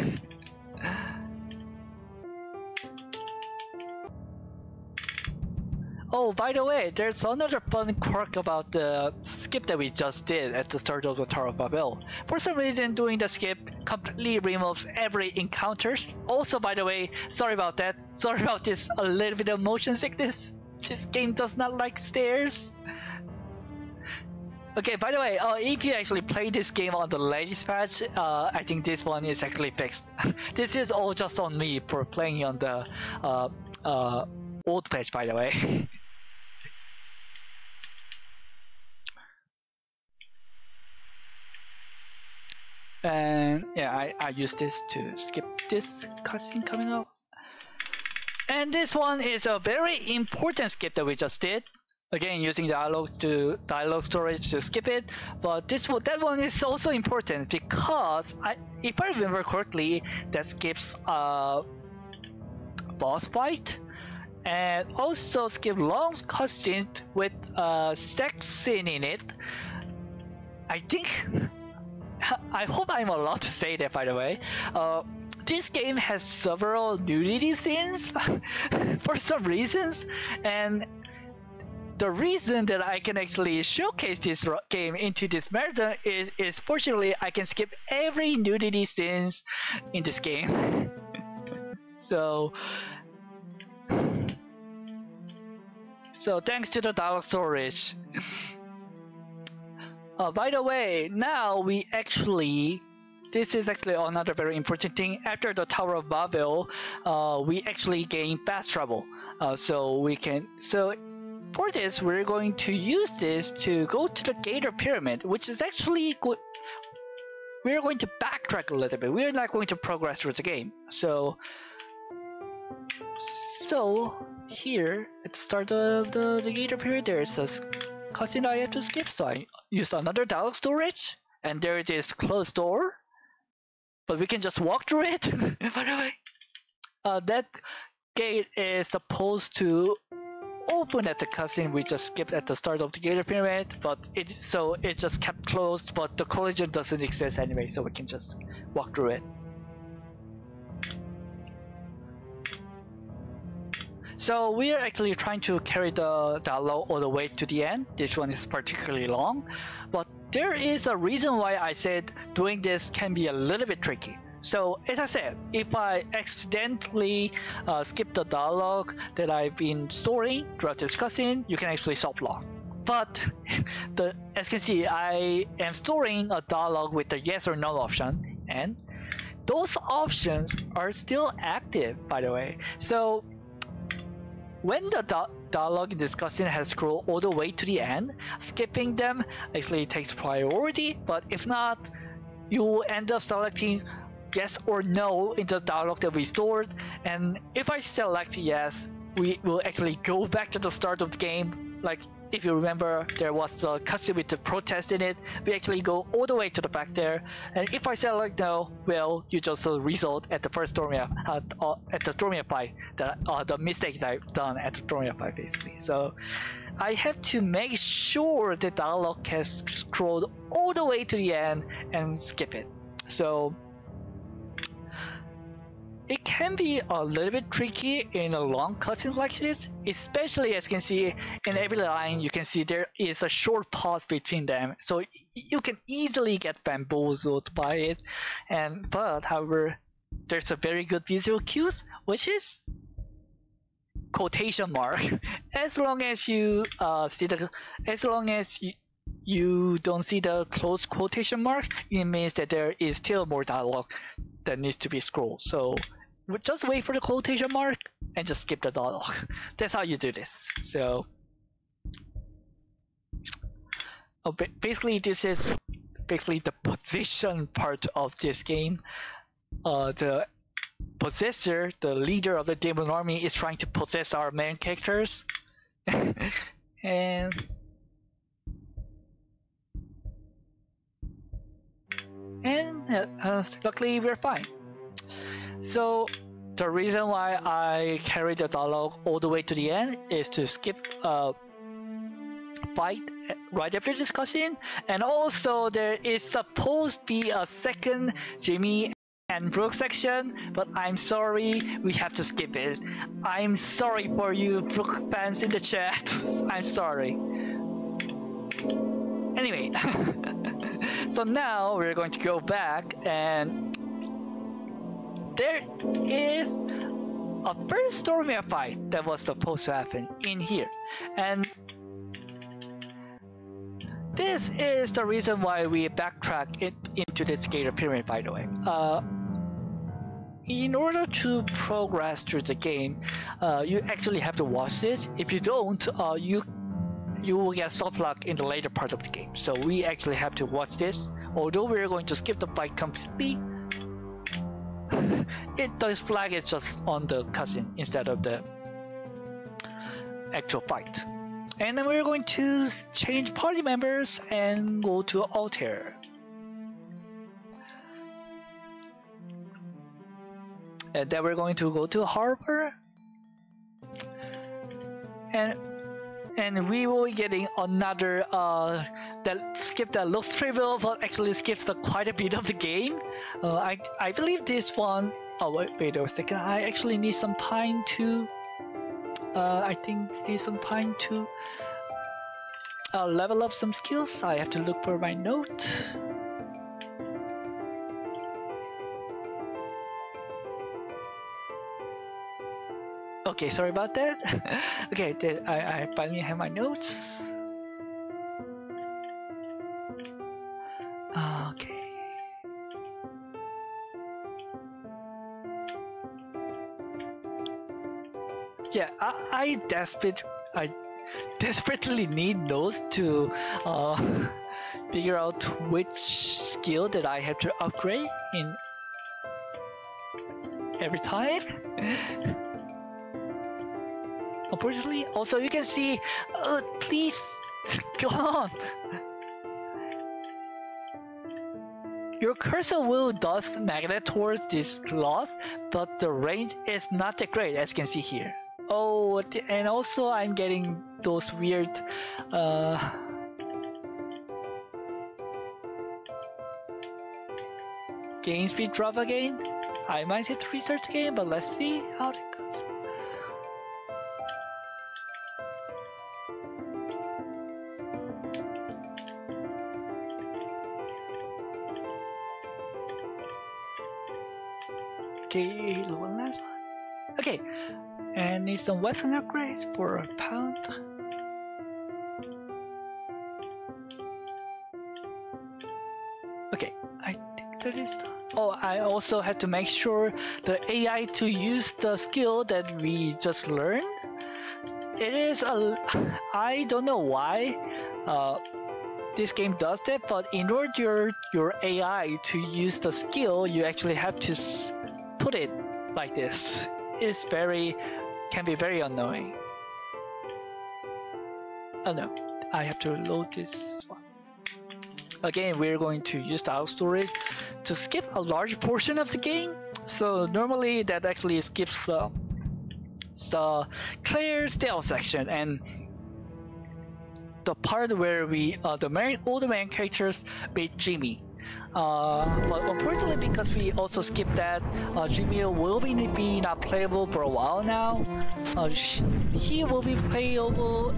Oh, by the way, there's another fun quirk about the skip that we just did at the start of the Tower of Babel. For some reason, doing the skip completely removes every encounters. Also, by the way, sorry about that. Sorry about this a little bit of motion sickness. This game does not like stairs. Okay, by the way, if you actually play this game on the latest patch, I think this one is actually fixed. This is all just on me for playing on the old patch, by the way. And yeah, I use this to skip this cutscene coming up. And this one is a very important skip that we just did. Again, using dialogue storage to skip it. But that one is also important because if I remember correctly, that skips boss fight, and also skip long cutscene with sex scene in it. I think. I hope I'm allowed to say that, by the way. This game has several nudity scenes for some reasons, and the reason that I can actually showcase this game into this marathon is fortunately I can skip every nudity scenes in this game. So thanks to the dialogue storage. By the way, now this is actually another very important thing. After the Tower of Babel, we actually gain fast travel. So for this, we're going to use this to go to the Gator Pyramid, which is actually good. We're going to backtrack a little bit. We're not going to progress through the game. So here at the start of the Gator Pyramid, there's a cutscene I have to skip, so I used another dialogue storage, and there it is, closed door, but we can just walk through it. By the way, that gate is supposed to open at the cutscene we just skipped at the start of the Gator Pyramid, but it just kept closed, but the collision doesn't exist anyway, so we can just walk through it. So we are actually trying to carry the dialogue all the way to the end. This one is particularly long, but there is a reason why I said doing this can be a little bit tricky. So as I said, if I accidentally skip the dialogue that I've been storing throughout this cutscene, you can actually soft lock. But as you can see, I am storing a dialogue with the yes or no option, and those options are still active, by the way. So when the dialogue in this cutscene has scrolled all the way to the end, skipping them actually takes priority, but if not, you will end up selecting yes or no in the dialogue that we stored, and if I select yes, we will actually go back to the start of the game. Like, if you remember, there was a cutscene with the protest in it. We actually go all the way to the back there, and if I select no, well, you just result at the first Stormia, at the Stormia fight, the mistake that I've done at the Stormia fight, basically. So I have to make sure the dialogue has scrolled all the way to the end and skip it. So it can be a little bit tricky in a long cutscene like this, especially as you can see in every line, you can see there is a short pause between them, so you can easily get bamboozled by it. But however, there's a very good visual cues, which is quotation mark. As long as you you don't see the closed quotation mark, it means that there is still more dialogue that needs to be scrolled. So just wait for the quotation mark and just skip the dialogue. That's how you do this. So basically, this is basically the position part of this game. The possessor, the leader of the demon army, is trying to possess our main characters. and luckily we're fine. So the reason why I carry the dialogue all the way to the end is to skip fight right after this cutscene, and also there is supposed to be a second Jimmy and Brooke section, but I'm sorry, we have to skip it. I'm sorry for you Brooke fans in the chat. I'm sorry. Anyway, so now we're going to go back, and there is a first Stormia fight that was supposed to happen in here, and this is the reason why we backtrack it into this Gator Pyramid, by the way. In order to progress through the game, you actually have to watch this. If you don't, you will get soft lock in the later part of the game. So we actually have to watch this. Although we're going to skip the fight completely, this flag is just on the cutscene instead of the actual fight. And then we're going to change party members and go to Altair. And then we're going to go to Harbor. And we will be getting another that skip that looks trivial but actually skips quite a bit of the game. I believe this one. Oh wait a second. I actually need some time to. I think need some time to level up some skills. I have to look for my note. Okay, sorry about that. Okay, I finally have my notes. Okay. Yeah, I desperately need notes to figure out which skill that I have to upgrade in every time. Unfortunately, also you can see, please, go on. your cursor will does magnet towards this cloth, but the range is not that great, as you can see here. Oh, and also I'm getting those weird game speed drop again. I might have to restart the game, but let's see how it goes. Okay, the one last one. Okay, and need some weapon upgrades for a pound. Okay, I think that is done. Oh, I also had to make sure the AI to use the skill that we just learned. It is I don't know why this game does that, but in order your AI to use the skill, you actually have to put it like this. It's can be very annoying. Oh no, I have to load this one. Again, we're going to use the out storage to skip a large portion of the game. So normally that actually skips the clear stealth section and the part where all the main characters beat Jimmy. But unfortunately, because we also skipped that, Jimmy will be not playable for a while now. He will be playable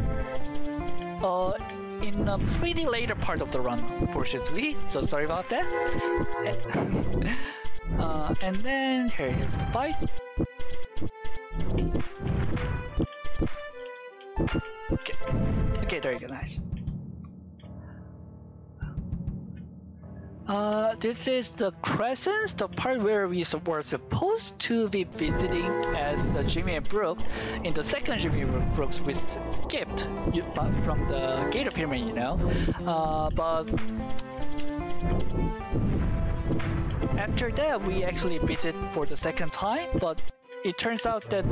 in a pretty later part of the run, unfortunately. So sorry about that. And then here is the fight. Okay, there you go, nice. This is the Crescents, the part where we were supposed to be visiting as Jimmy and Brooke. In the second Jimmy and Brooks, we skipped from the Gator Pyramid, you know. But after that, we actually visit for the second time. But it turns out that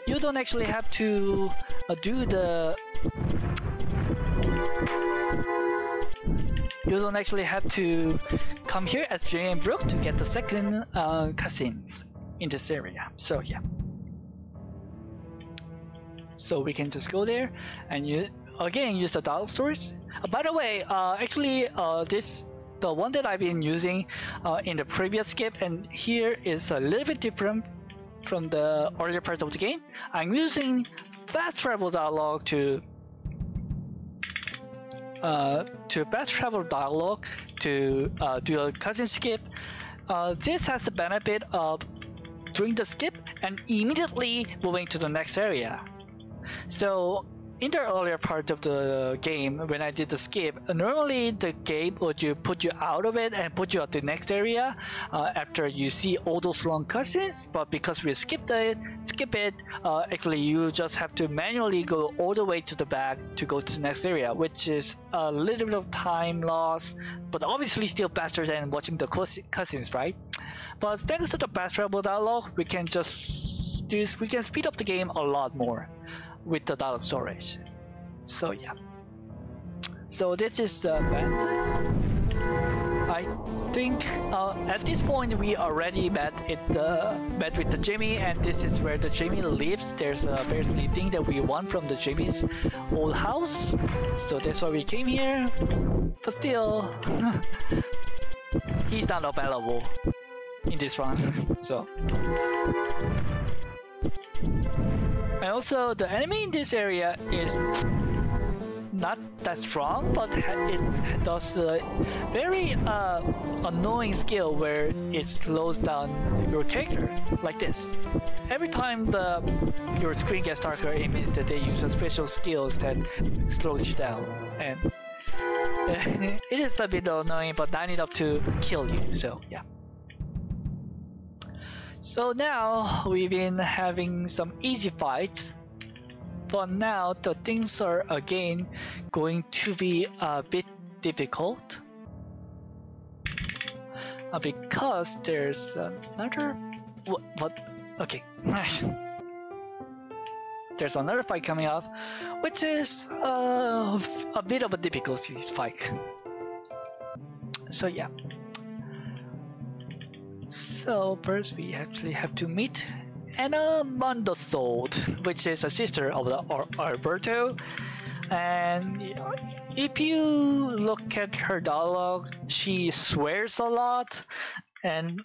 you don't actually have to do the. You don't actually have to come here as Jay and Brooke to get the second cutscenes in this area. So yeah. So we can just go there and again use the dialogue stories. By the way, actually the one that I've been using in the previous skip and here is a little bit different from the earlier part of the game. I'm using fast travel dialogue to fast travel dialogue to do a cutscene skip. This has the benefit of doing the skip and immediately moving to the next area. So in the earlier part of the game, when I did the skip, normally the game would put you out of it and put you at the next area after you see all those long cutscenes. But because we skip it, actually you just have to manually go all the way to the back to go to the next area, which is a little bit of time loss, but obviously still faster than watching the cutscenes, right? But thanks to the fast travel dialogue, we can speed up the game a lot more with the dialogue storage. So yeah. So this is the I think at this point we already met with the Jimmy, and this is where the Jimmy lives. There's a basically thing that we want from the Jimmy's old house. So that's why we came here. But still, he's not available in this run. So. And also, the enemy in this area is not that strong, but it does a very annoying skill where it slows down your character, like this. Every time your screen gets darker, it means that they use a special skills that slows you down. And it is a bit annoying, but not enough to kill you, so yeah. So now we've been having some easy fights, but now the things are again going to be a bit difficult because there's another okay, nice. There's another fight coming up, which is a bit of a difficulty fight. So yeah. So first we actually have to meet Anna Mondosold, which is a sister of the Alberto. And if you look at her dialogue, she swears a lot, and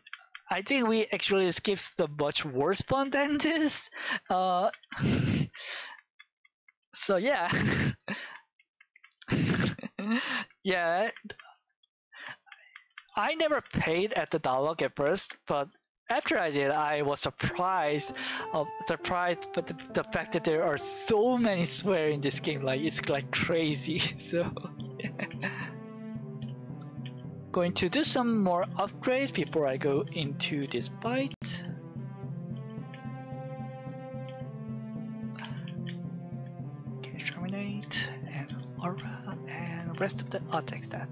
I think we actually skipped the much worse one than this. So yeah, yeah. I never paid at the dialogue at first, but after I did, I was surprised. Surprised, but the fact that there are so many swear in this game, like it's like crazy. So, going to do some more upgrades before I go into this fight. Okay, terminate and aura and rest of the text that.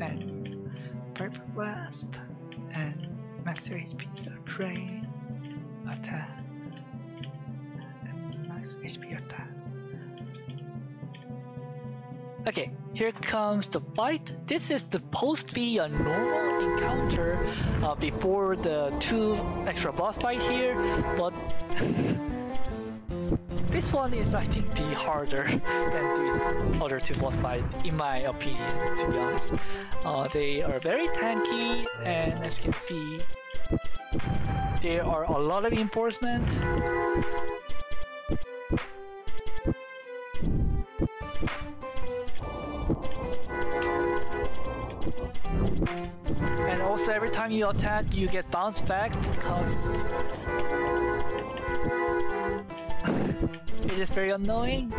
And Perfect Blast and Max HP Train Attack and Max HP Attack. Okay, here comes the fight. This is supposed to be a normal encounter before the 2 extra boss fight here, but this one is, I think, the harder than these other 2 boss fights, in my opinion, to be honest. They are very tanky, and as you can see, there are a lot of enforcement. And also every time you attack, you get bounced back because it is very annoying.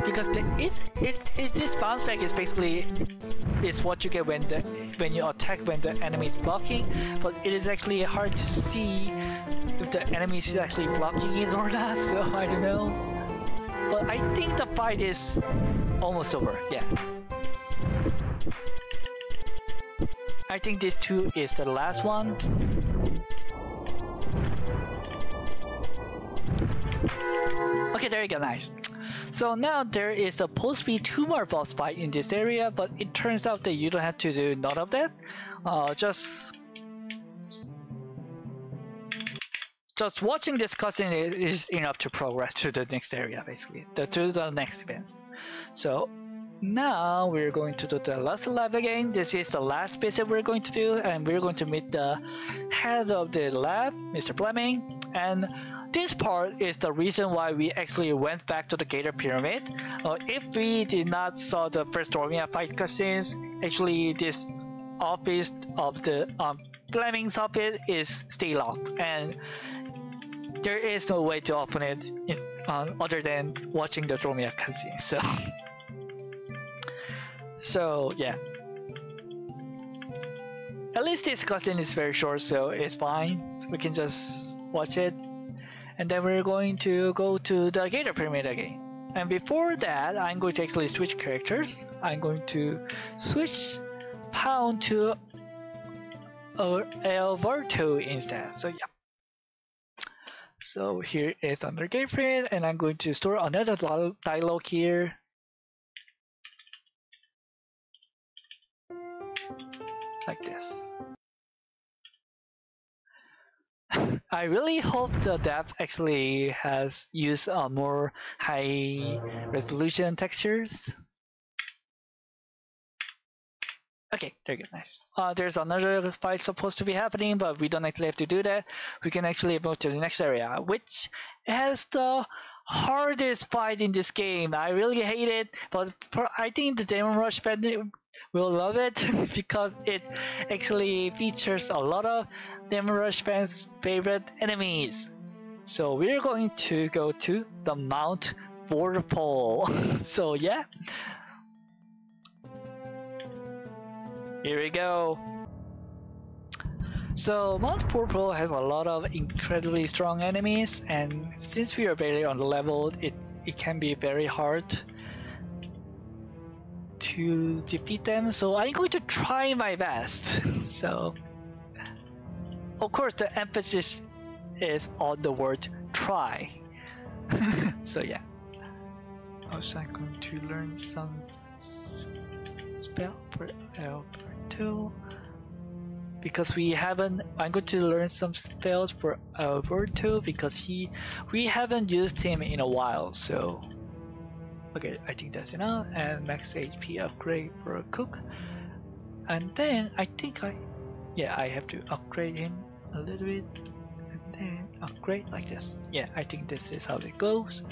Because this bounce back is basically what you get when you attack when the enemy is blocking, but it is actually hard to see if the enemy is actually blocking it or not. So I don't know. But I think the fight is almost over. Yeah. I think this 2 is the last one. Okay, there you go, nice. So now there is supposed to be 2 more boss fights in this area, but it turns out that you don't have to do none of that. Just watching this cutscene is enough to progress to the next area, basically, to the next events. So now we're going to do the last lab again. This is the last visit we're going to do, and we're going to meet the head of the lab, Mr. Fleming. And this part is the reason why we actually went back to the Gator Pyramid. If we did not saw the first Dormia fight cutscenes, actually this office of the Fleming's office is still locked, and there is no way to open it other than watching the Dormia cutscene. So yeah. At least this cutscene is very short, so it's fine. We can just watch it. And then we're going to go to the Gator Pyramid again. And before that, I'm going to actually switch characters. I'm going to switch Pound to Alberto instead. So yeah. So here is another Gator Pyramid, and I'm going to store another dialogue here. Like this. I really hope the dev actually has used more high resolution textures. Okay, there you go, nice. There's another fight supposed to be happening, but we don't actually have to do that. We can actually move to the next area, which has the hardest fight in this game. I really hate it, but I think the Demon Rush fan will love it because it actually features a lot of Demon Rush fans' favorite enemies. So we're going to go to the Mount Waterfall. So yeah. Here we go. So Mount Purple has a lot of incredibly strong enemies, and since we are barely on the level, it can be very hard to defeat them. So I'm going to try my best. So of course the emphasis is on the word try. So yeah. Also I'm going to learn some spell for Alberto. because we haven't. I'm going to learn some spells for Alberto because we haven't used him in a while. So okay, I think that's enough. And max HP upgrade for a cook. And then I think I have to upgrade him a little bit, and then upgrade like this. Yeah, I think this is how it goes.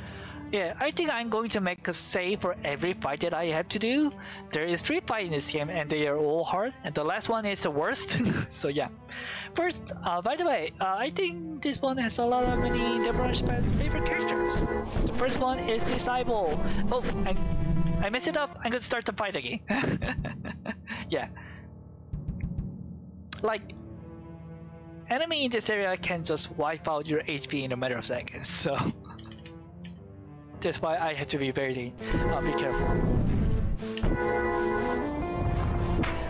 Yeah, I think I'm going to make a save for every fight that I have to do. There is 3 fights in this game and they are all hard, and the last one is the worst. So yeah. First, by the way, I think this one has a lot of many Deborah fans' favorite characters. The first one is this eyeball. Oh, I messed it up. I'm gonna start the fight again. Yeah. Like, enemy in this area can just wipe out your HP in a matter of seconds, so that's why I have to be very be careful.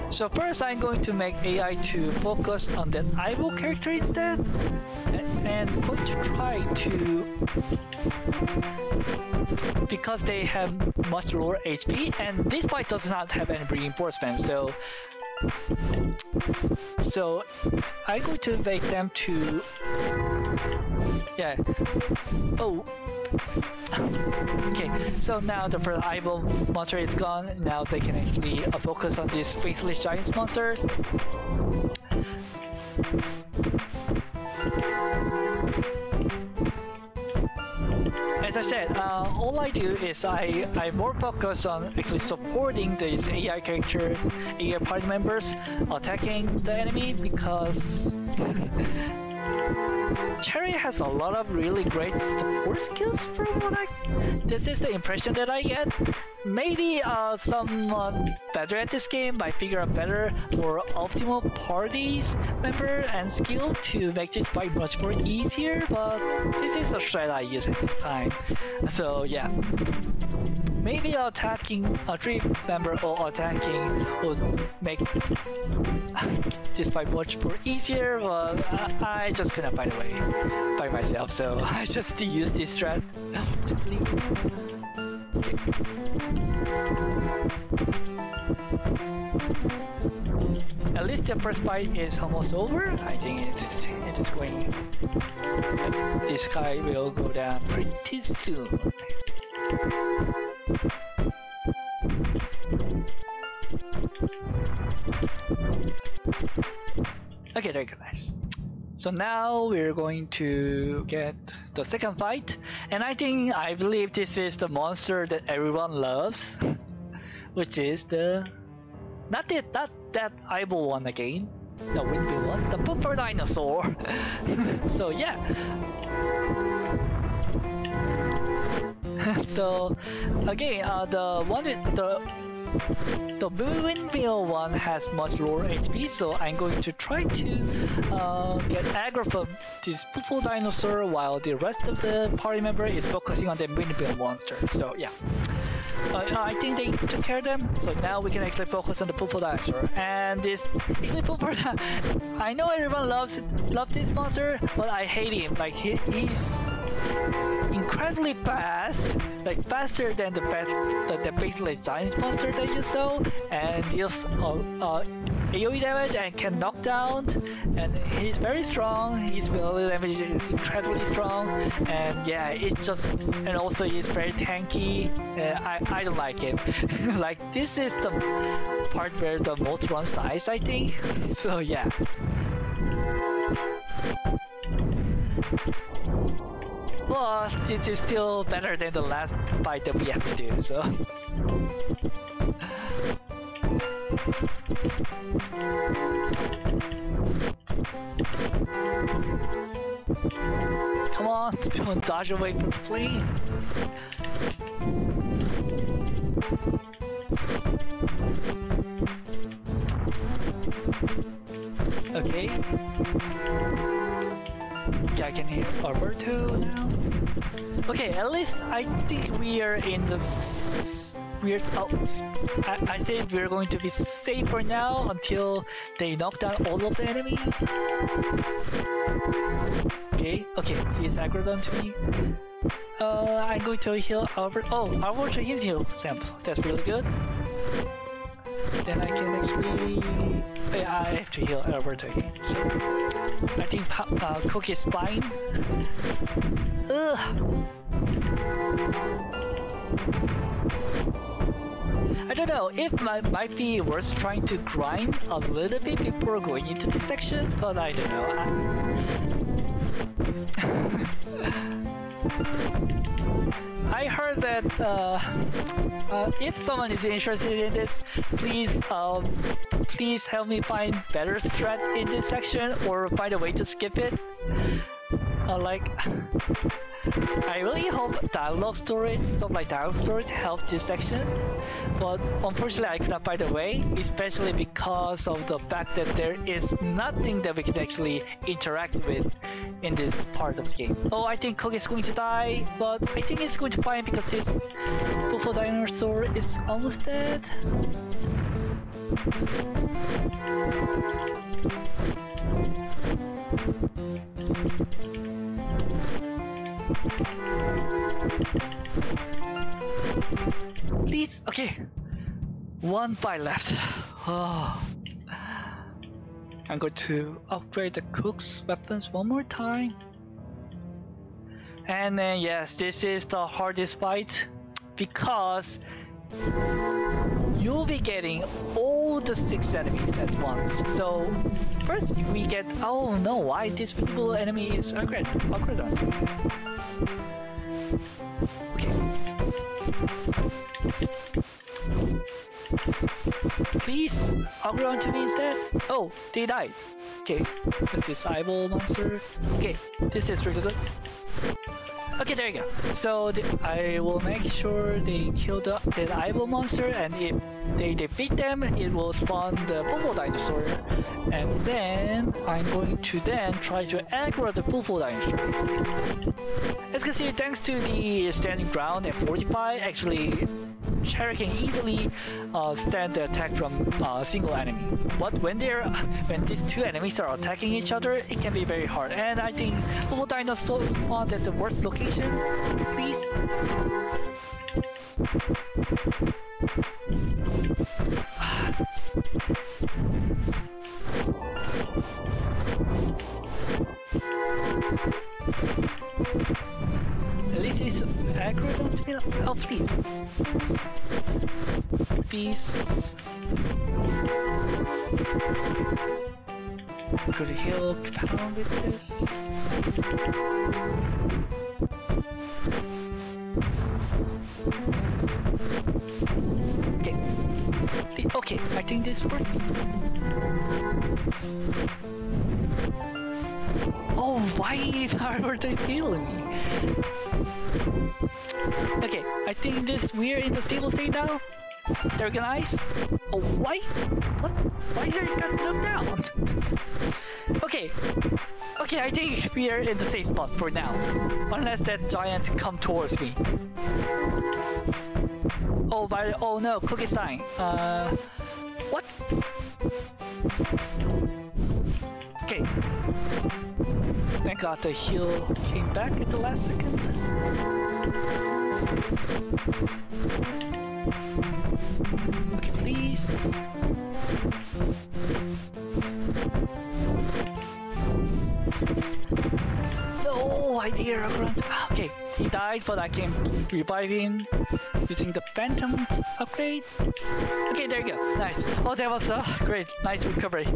So first I'm going to make AI to focus on that eyeball character instead, and going to try to, because they have much lower HP and this fight does not have any reinforcement, so I'm going to make them to, yeah. Oh. Okay, so now the first eyeball monster is gone. Now they can actually focus on this faceless giant monster. As I said, all I do is I more focus on actually supporting these AI characters, AI party members attacking the enemy, because Cherry has a lot of really great support skills from what this is the impression that I get. Maybe someone better at this game might figure out better, more optimal parties member and skill to make this fight much more easier, but this is the strat I use at this time. So yeah. Maybe attacking a 3 member or attacking will make this fight much more easier, but I just couldn't find a way by myself, so I just used this strat. Just leave. At least the first fight is almost over. I think it is going. This guy will go down pretty soon. Okay, there you go, guys. So now we're going to get the second fight, and I believe this is the monster that everyone loves, which is not that eyeball one again, the windmill one, the pooper dinosaur. So yeah. So again, the one with the windmill one has much lower HP, so I'm going to try to get aggro from this purple dinosaur while the rest of the party member is focusing on the windmill monster. So yeah, I think they took care of them, so now we can actually focus on the purple dinosaur. And this actually purple I know everyone loves this monster, but I hate him. Like he's incredibly fast, like faster than the faceless giant monster that you saw, and deals AoE damage and can knock down, and he's very strong. His melee damage is incredibly strong, and yeah, it's just, and also he's very tanky. I don't like him. Like, this is the part where the most run size, I think. So yeah. But this is still better than the last fight that we have to do, so. Come on, don't dodge away from the plane. Okay. Yeah, I can hear Alberto now. Okay, at least I think we are in the I think we're going to be safe for now until they knock down all of the enemy. Okay, he's aggroed onto me. I'm going to heal Albert. Oh, Alberto heals himself. That's really good. Then I can actually Yeah, I have to heal Alberto. So I think Cook is fine. Ugh. I don't know, it might be worth trying to grind a little bit before going into these sections, but I don't know. I heard that if someone is interested in this, please help me find better strat in this section or find a way to skip it. I really hope dialogue storage, stuff like dialogue storage, helps this section, but unfortunately I cannot find a way, especially because of the fact that there is nothing that we can actually interact with in this part of the game. Oh, I think Cook is going to die, but I think it's going to fine because this Buffalo dinosaur is almost dead. Please, okay. One fight left. Oh. I'm going to upgrade the Cook's weapons one more time. And then yes, this is the hardest fight because you'll be getting all the 6 enemies at once. So first we get, oh no, why this people enemy is upgrade on. Okay. Please upgrade onto me instead. Oh, they died. Okay, let's disable monster. Okay, this is really good. Okay, there you go. So I will make sure they kill the eyeball monster, and if they defeat them, it will spawn the Buffalo dinosaur. And then I'm going to then try to aggro the Buffalo dinosaur. As you can see, thanks to the standing ground and fortify, actually Cherry can easily stand the attack from a single enemy. But when these two enemies are attacking each other, it can be very hard. And I think Buffalo dinosaur spawned at the worst location. Please. At least it's accurate on me. Oh, please. Please. I'm going to heal Pound with this. Okay. Okay, I think this works. Oh, why are they healing me? Okay, I think we're in the stable state now. They're nice. Oh, why? What? Why are you got knocked down? Okay. Okay, I think we are in the safe spot for now. Unless that giant come towards me. Oh no, Cook is dying. What? Okay. Thank God the heal came back at the last second. Okay, please. No, I dare grunt. Okay, he died, but I can revive him using the Phantom upgrade. Okay, there you go. Nice. Oh, that was great. Nice recovery.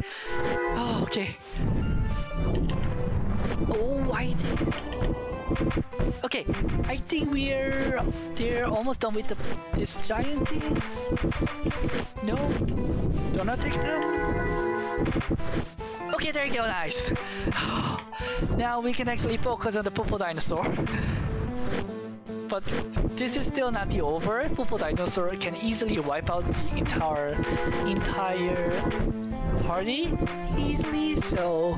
Oh, okay. Oh, okay, I think they're almost done with this giant thing. No, do not take them. Okay, there you go, nice. Now we can actually focus on the Buffalo dinosaur. But this is still not the over. Buffalo dinosaur can easily wipe out the entire party easily, so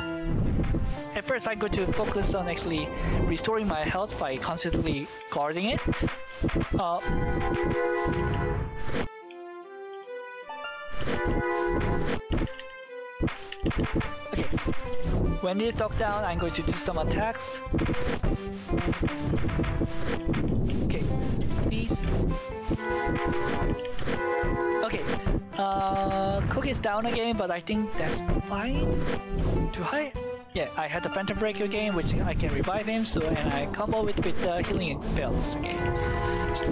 at first I'm going to focus on actually restoring my health by constantly guarding it. Okay, when it's knocked down, I'm going to do some attacks. Okay, please. Okay, Cook is down again, but I think that's fine. Too high? Yeah, I had the Phantom Breaker again, which I can revive him, so and I combo it with the healing spells again. So,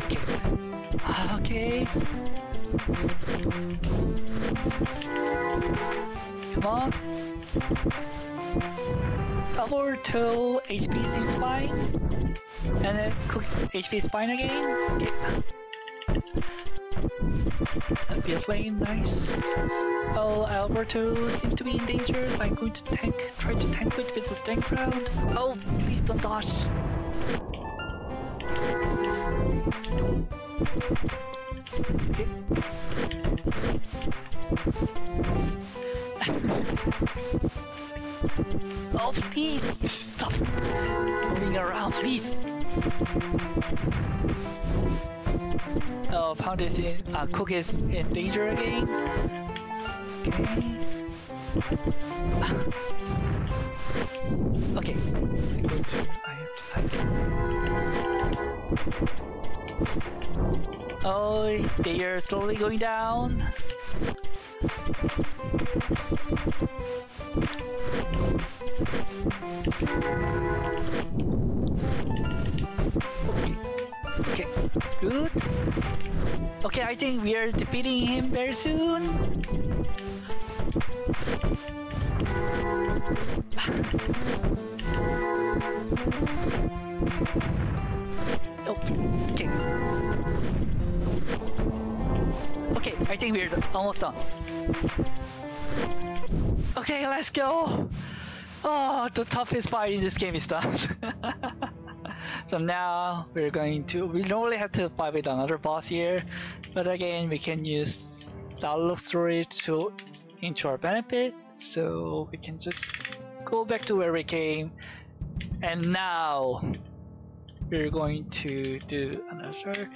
okay. Come on. Cover till HP seems fine. And then Cook HP is fine again. Okay. Be a flame, nice. Oh, Alberto seems to be in danger. So I'm going to try to tank with the stank round. Oh, please don't dodge. Okay. Oh, please stop moving around, please. Oh, Pound is in. Cook is in danger again. Okay. Okay. I have to fight. Oh, they are slowly going down. Okay, good. Okay, I think we are defeating him very soon. Okay. Okay, I think we're almost done. Okay, let's go. Oh, the toughest fight in this game is done. So now we normally have to fight with another boss here, but again we can use dialogue storage into our benefit, so we can just go back to where we came, and now we're going to do another.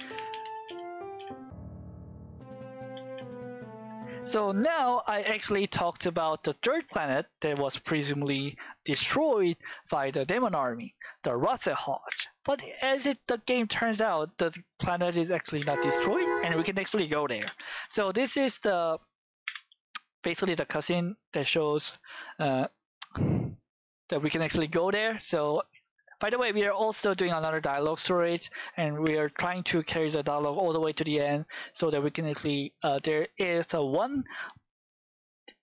So now I actually talked about the third planet that was presumably destroyed by the demon army, the Rotzelhage. But as the game turns out, the planet is actually not destroyed, and we can actually go there. So this is basically the cutscene that shows that we can actually go there. So, by the way, we are also doing another dialogue storage, and we are trying to carry the dialogue all the way to the end, so that we can actually. There is a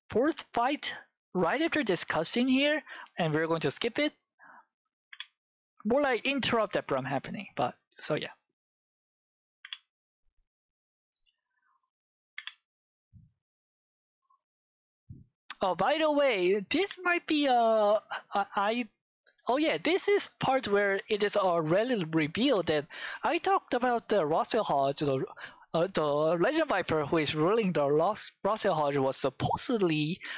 fourth fight right after this cutscene here, and we're going to skip it. More like interrupt that from happening, but so yeah. Oh, by the way, this might be oh yeah, this is part where it is already revealed that I talked about the Rotzelhage, the Legend Viper who is ruling the Rotzelhage was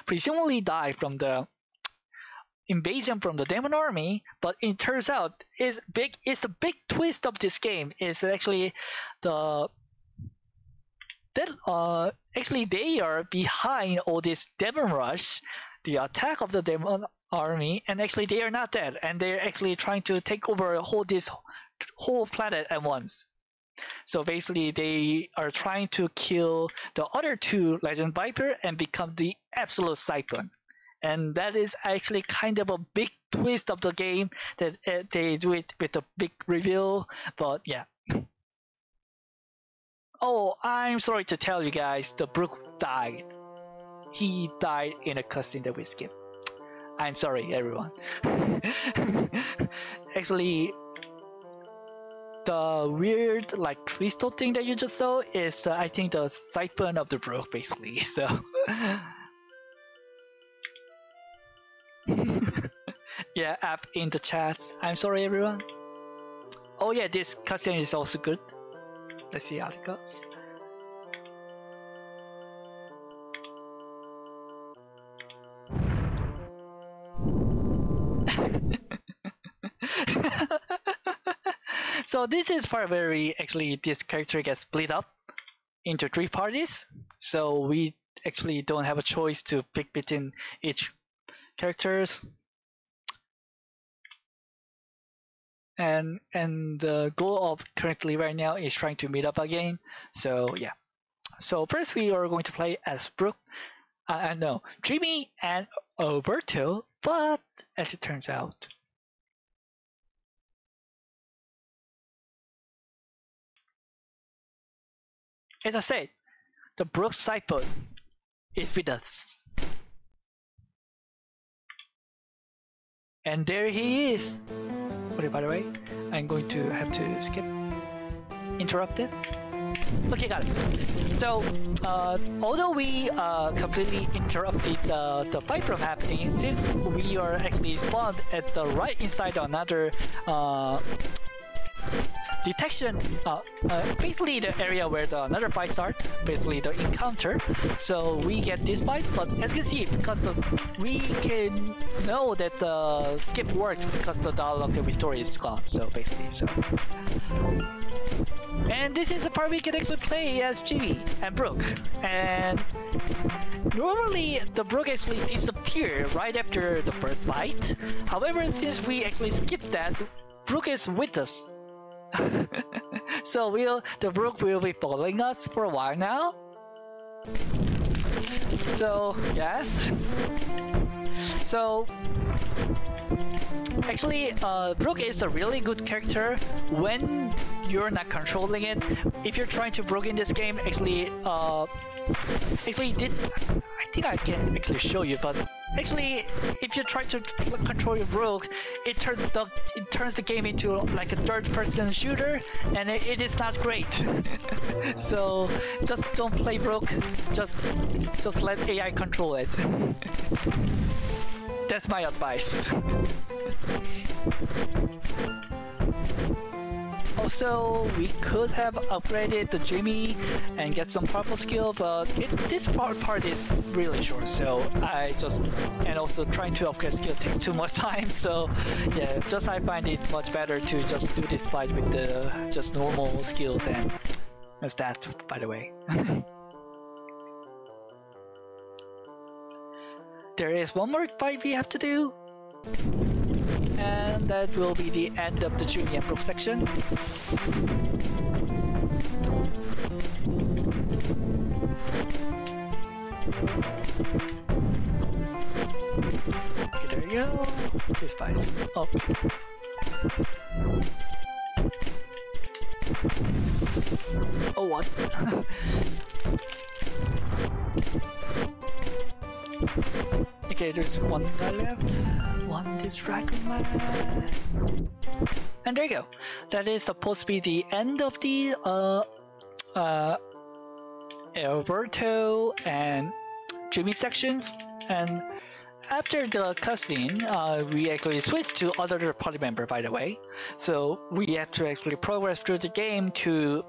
presumably died from the invasion from the demon army, but it turns out it's a big twist of this game is actually actually they are behind all this demon rush, the attack of the demon army, and actually they are not dead, and they're actually trying to take over this whole planet at once. So basically they are trying to kill the other two Legend Viper and become the absolute Cyclone. And that is actually kind of a big twist of the game that they do it with a big reveal, but yeah. Oh, I'm sorry to tell you guys, the Brook died. He died in a cutscene that we skipped. I'm sorry, everyone. Actually, the weird crystal thing that you just saw is I think the siphon of the Brook, basically. So. Yeah, app in the chat. I'm sorry, everyone. Oh yeah, this cutscene is also good. Let's see how it goes. So this is part where this character gets split up into 3 parties. So we actually don't have a choice to pick between each characters. And the goal of currently right now is trying to meet up again. So yeah, So first we are going to play as Brooke, no, Jimmy and Alberto, but as it turns out, as I said, the Brooke Cypher is with us. And there he is. Okay, by the way, I'm going to have to skip. Interrupted. Okay, got it. So, although we completely interrupted the fight from happening, since we are actually spawned at the right inside another detection, basically the area where the another fight starts, basically the encounter. So we get this fight, but as you can see, because we can know that the skip worked because the dialogue that we store is gone. So basically, and this is the part we can actually play as Jimmy and Brooke. And normally the Brooke actually disappears right after the first fight. However, since we actually skipped that, Brooke is with us. So the Brooke will be following us for a while now. So yeah. So actually, Brooke is a really good character when you're not controlling it. If you're trying to Brooke in this game, actually this, I think I can actually show you, but actually, if you try to control your Brooke, it turns the game into like a third-person shooter, and it is not great. So just don't play Brooke. Just let AI control it. That's my advice. Also, we could have upgraded the Jimmy and get some purple skill, but this part is really short, so and also trying to upgrade skill takes too much time, so yeah, I find it much better to just do this fight with the just normal skills, and that's that, by the way. There is one more fight we have to do, and that will be the end of the Jimmy and Brooke section. Okay, there you go. This fight is up. Oh, what? Okay, there's one guy left. One distraction left. And there you go. That is supposed to be the end of the Alberto and Jimmy sections. And after the cutscene, we actually switched to other party member, by the way. So we had to actually progress through the game to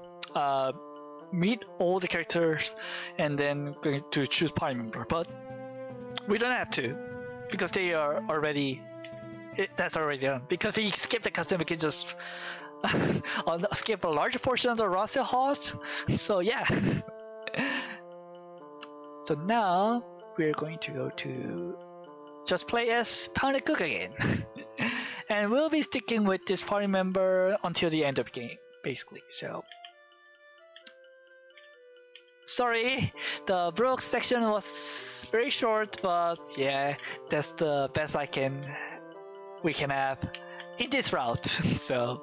meet all the characters and then going to choose party member. But we don't have to, because they are already. That's already done. Because we skip the cutscene, we can just skip a large portion of the Russell House. So yeah. So now we're going to go to just play as Pounded Cook again. And we'll be sticking with this party member until the end of the game, basically. So sorry, the Brooke section was very short, but yeah, that's the best we can have in this route. So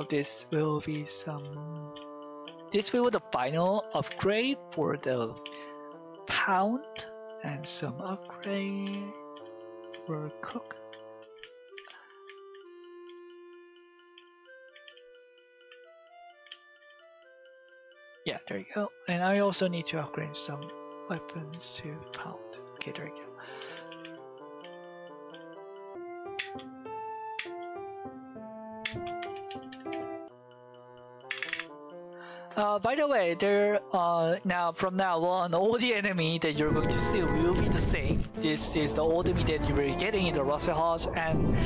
this will be the final upgrade for the Pound, and some upgrade for Cook. Yeah, there you go. And I also need to upgrade some weapons to Pound. Okay, there you go. By the way, from now on, all the enemy that you're going to see will be the same. This is the old enemy that you were getting in the Russell House, and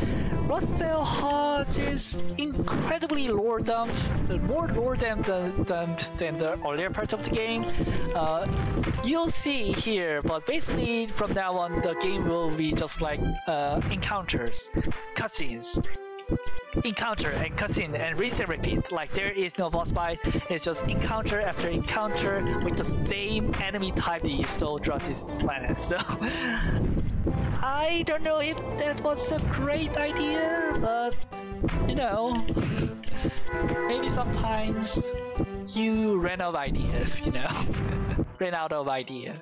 Russell House is incredibly more lore than the earlier part of the game. You'll see here, but basically from now on, the game will be just like encounters, cutscenes, encounter and cutscene and rinse and repeat. Like there is no boss fight. It's just encounter after encounter with the same enemy type that you saw throughout this planet. So I don't know if that was a great idea, but you know, maybe sometimes you ran out of ideas. You know, ran out of idea.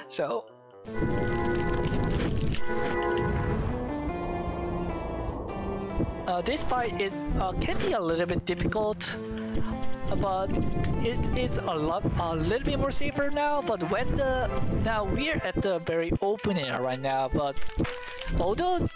So. This fight is can be a little bit difficult, but it is a little bit more safer now. But now we're at the very open area right now. But although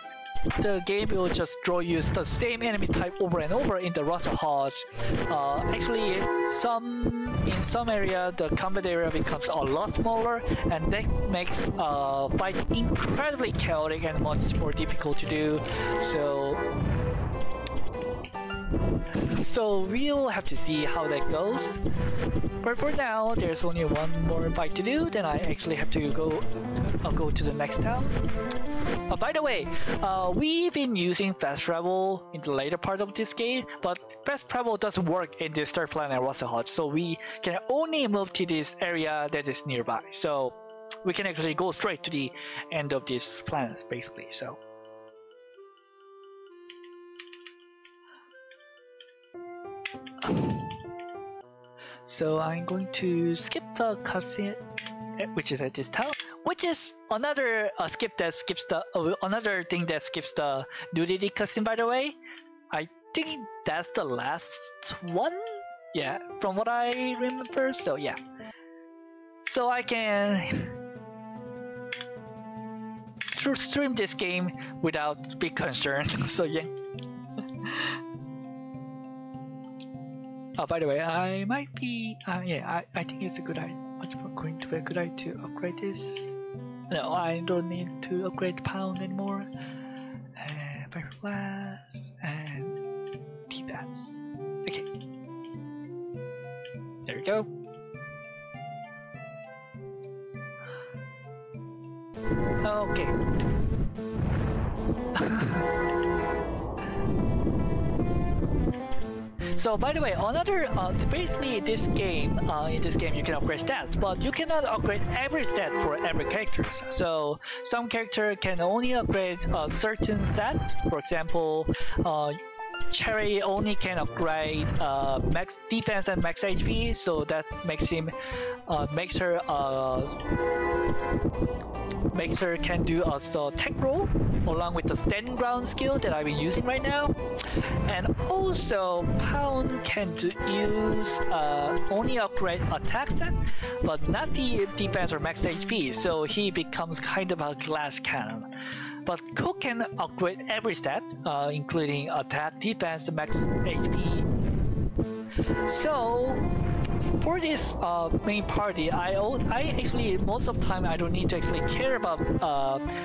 the game will just draw you the same enemy type over and over in the Russell Hodge, actually in some area the combat area becomes a lot smaller, and that makes fight incredibly chaotic and much more difficult to do. So we'll have to see how that goes. But for now, there's only one more fight to do. Then I actually have to I'll go to the next town. By the way, we've been using fast travel in the later part of this game, but fast travel doesn't work in this third planet Russell Hodge, so we can only move to this area that is nearby. So we can actually go straight to the end of this planet, basically. So I'm going to skip the cutscene, which is at this town, which is another skip that skips the another thing that skips the nudity cutscene. By the way, I think that's the last one. Yeah, from what I remember. So yeah, so I can stream this game without big concern. So yeah. Oh, by the way, I might be, I think it's a good idea, much more going to be a good idea to upgrade this. No, I don't need to upgrade the pound anymore. And fiberglass and T-bats. Okay. There we go. Okay. So by the way, basically in this game you can upgrade stats, but you cannot upgrade every stat for every character. So some character can only upgrade a certain stat. For example, Cherry only can upgrade max defense and max HP, so that makes her can do also tech roll along with the standing ground skill that I've been using right now. And also Pound can use only upgrade attack stat, but not the defense or max HP, so he becomes kind of a glass cannon. But Cook can upgrade every stat, including attack, defense, max HP. So for this main party, I actually most of the time I don't need to actually care about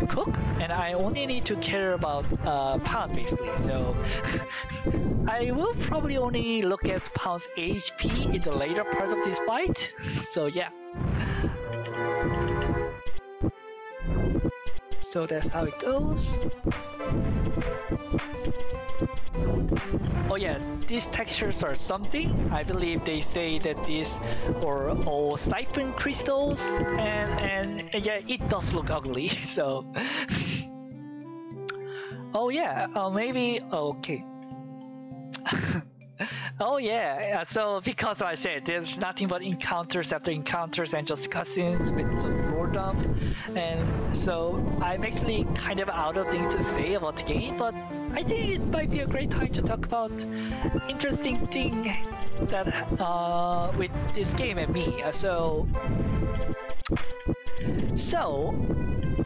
Cook, and I only need to care about Pound basically. So I will probably only look at Pound's HP in the later part of this fight. So yeah. So that's how it goes. Oh yeah, these textures are something. I believe they say that these are all siphon crystals, and yeah, it does look ugly. So oh yeah, maybe okay. Oh yeah, so because I said there's nothing but encounters after encounters and just cutscenes with just lore dump, and so I'm actually kind of out of things to say about the game, but I think it might be a great time to talk about interesting thing that with this game and me.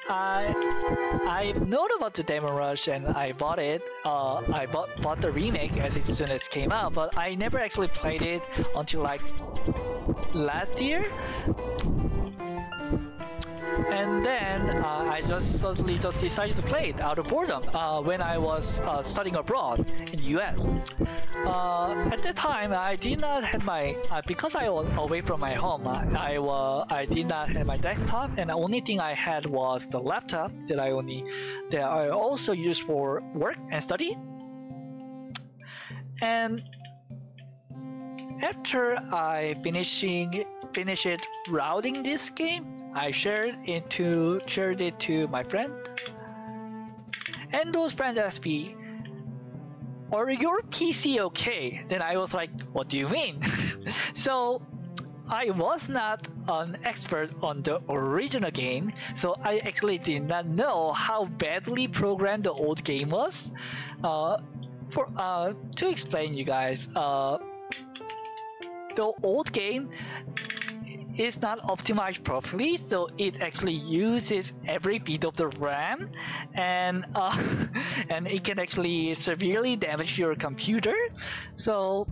I've known about the Demon Rush and I bought it. I bought the remake as soon as it came out, but I never actually played it until like last year. And then I just suddenly just decided to play it out of boredom when I was studying abroad in the US. At that time, I did not have my because I was away from my home. I did not have my desktop, and the only thing I had was the laptop that I also used for work and study. And after I finished routing this game, I shared it to my friend, and those friends asked me, "Are your PC okay?" Then I was like, "What do you mean?" So I was not an expert on the original game, so I actually did not know how badly programmed the old game was. To explain you guys, the old game is not optimized properly, so it actually uses every bit of the RAM, and and it can actually severely damage your computer. So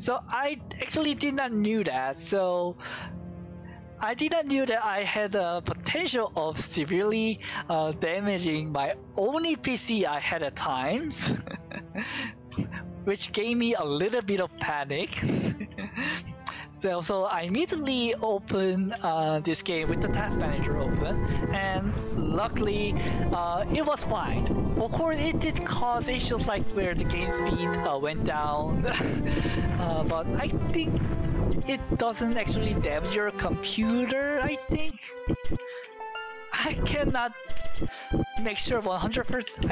so I actually did not knew that. So I did not knew that I had the potential of severely damaging my only PC I had at times, which gave me a little bit of panic. So I immediately opened this game with the task manager open, and luckily it was fine. Of course, it did cause issues like where the game speed went down, but I think it doesn't actually damage your computer, I think. I cannot make sure 100%.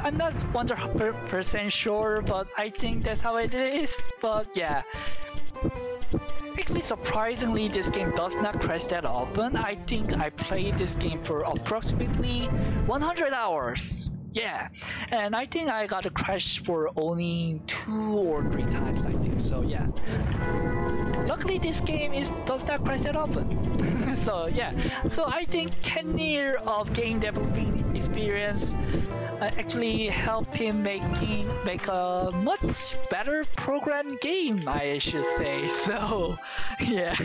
I'm not 100% sure, but I think that's how it is. But yeah. Actually, surprisingly, this game does not crash that often. I think I played this game for approximately 100 hours. Yeah, and I think I got a crash for only 2 or 3 times, I think. So yeah. Luckily, this game does not crash that often. So yeah. So I think 10 years of game developing experience actually helped him make a much better programmed game, I should say. So yeah.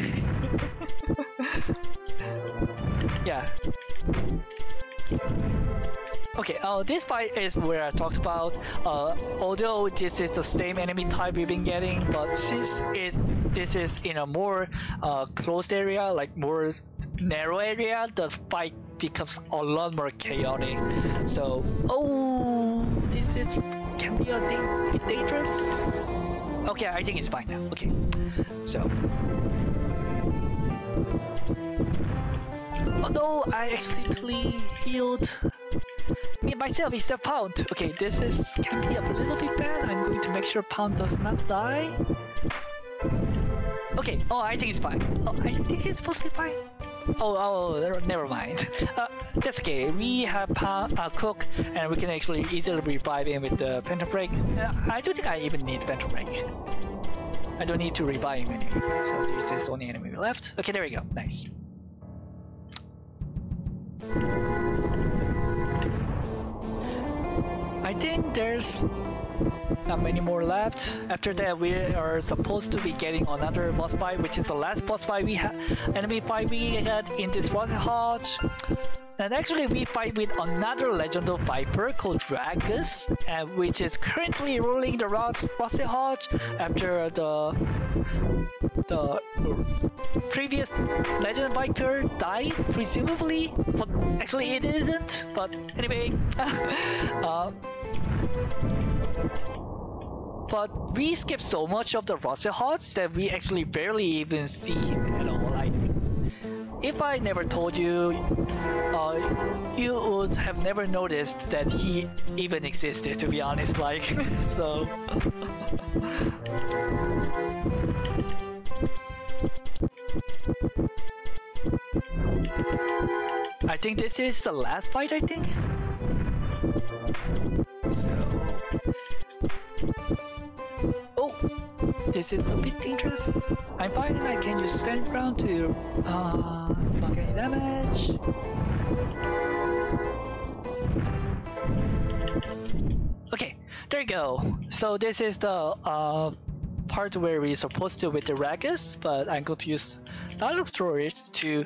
Yeah. Okay, this fight is where I talked about, although this is the same enemy type we've been getting, but since this is in a more closed area, like more narrow area, the fight becomes a lot more chaotic. So, this can be a bit dangerous. Okay, I think it's fine now. Okay, so. Although I accidentally healed me myself instead of Pound. Okay, can be a little bit bad. I'm going to make sure Pound does not die. Okay, I think it's fine. I think it's supposed to be fine. Never mind. That's okay. We have Cook, and we can actually easily revive him with the Phantom Break. I don't think I even need Phantom Break. I don't need to revive him anyway. So this is the only enemy left. Okay, there we go. Nice. I think there's not many more left. After that, we are supposed to be getting another boss fight, which is the last boss fight enemy fight we had in this Rusty Hodge. And actually, we fight with another legendary Viper called Dragus, which is currently ruling the Rusty Hodge after the previous legend Viper died, presumably, but actually it isn't. But anyway, but we skip so much of the Rusty Hodge that we actually barely even see him at all. If I never told you, you would have never noticed that he even existed, to be honest, like, so. I think this is the last fight, I think. So. Oh! This is a bit dangerous. I'm fine, I can use stand ground to block any damage. Okay, there you go. So this is the part where we're supposed to with the Ragus, but I'm going to use dialogue storage to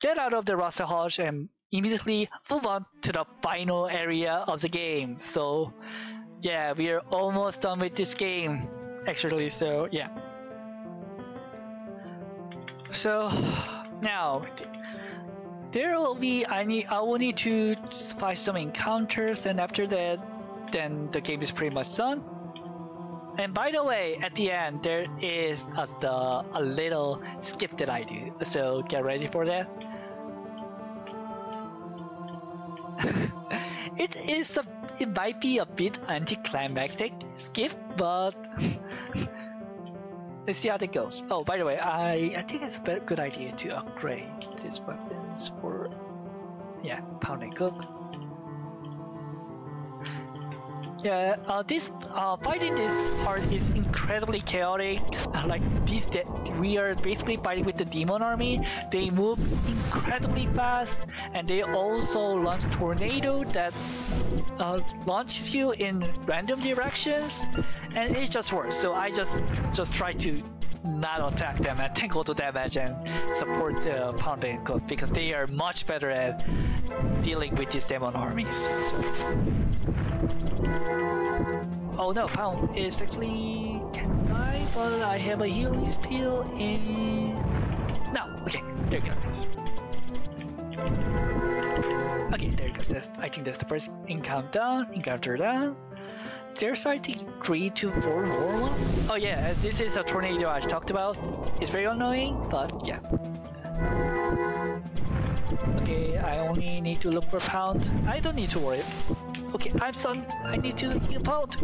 get out of the Rasa Hodge and immediately move on to the final area of the game. So yeah, we are almost done with this game actually, so yeah. So now there will be I will need to find some encounters, and after that then the game is pretty much done. And by the way, at the end there is a little skip that I do, so get ready for that. It might be a bit anticlimactic skip, but let's see how that goes. Oh, by the way, I think it's a good idea to upgrade these weapons for pound and cook. Yeah, fighting this part is incredibly chaotic. Like we are basically fighting with the demon army. They move incredibly fast, and they also launch tornado that launches you in random directions, and it just works. So I just try to not attack them and take auto damage and support the pound and cook because they are much better at dealing with these demon armies. So. Oh no, pound is actually can die, but I have a healing spell in. No, okay, there you go. Okay, there you go. I think that's the first encounter done. There's I think 3 to 4 more one. Oh yeah, this is a tornado I talked about. It's very annoying, but yeah. Okay, I only need to look for pound. I don't need to worry. Okay, I'm stunned. I need to heal pound.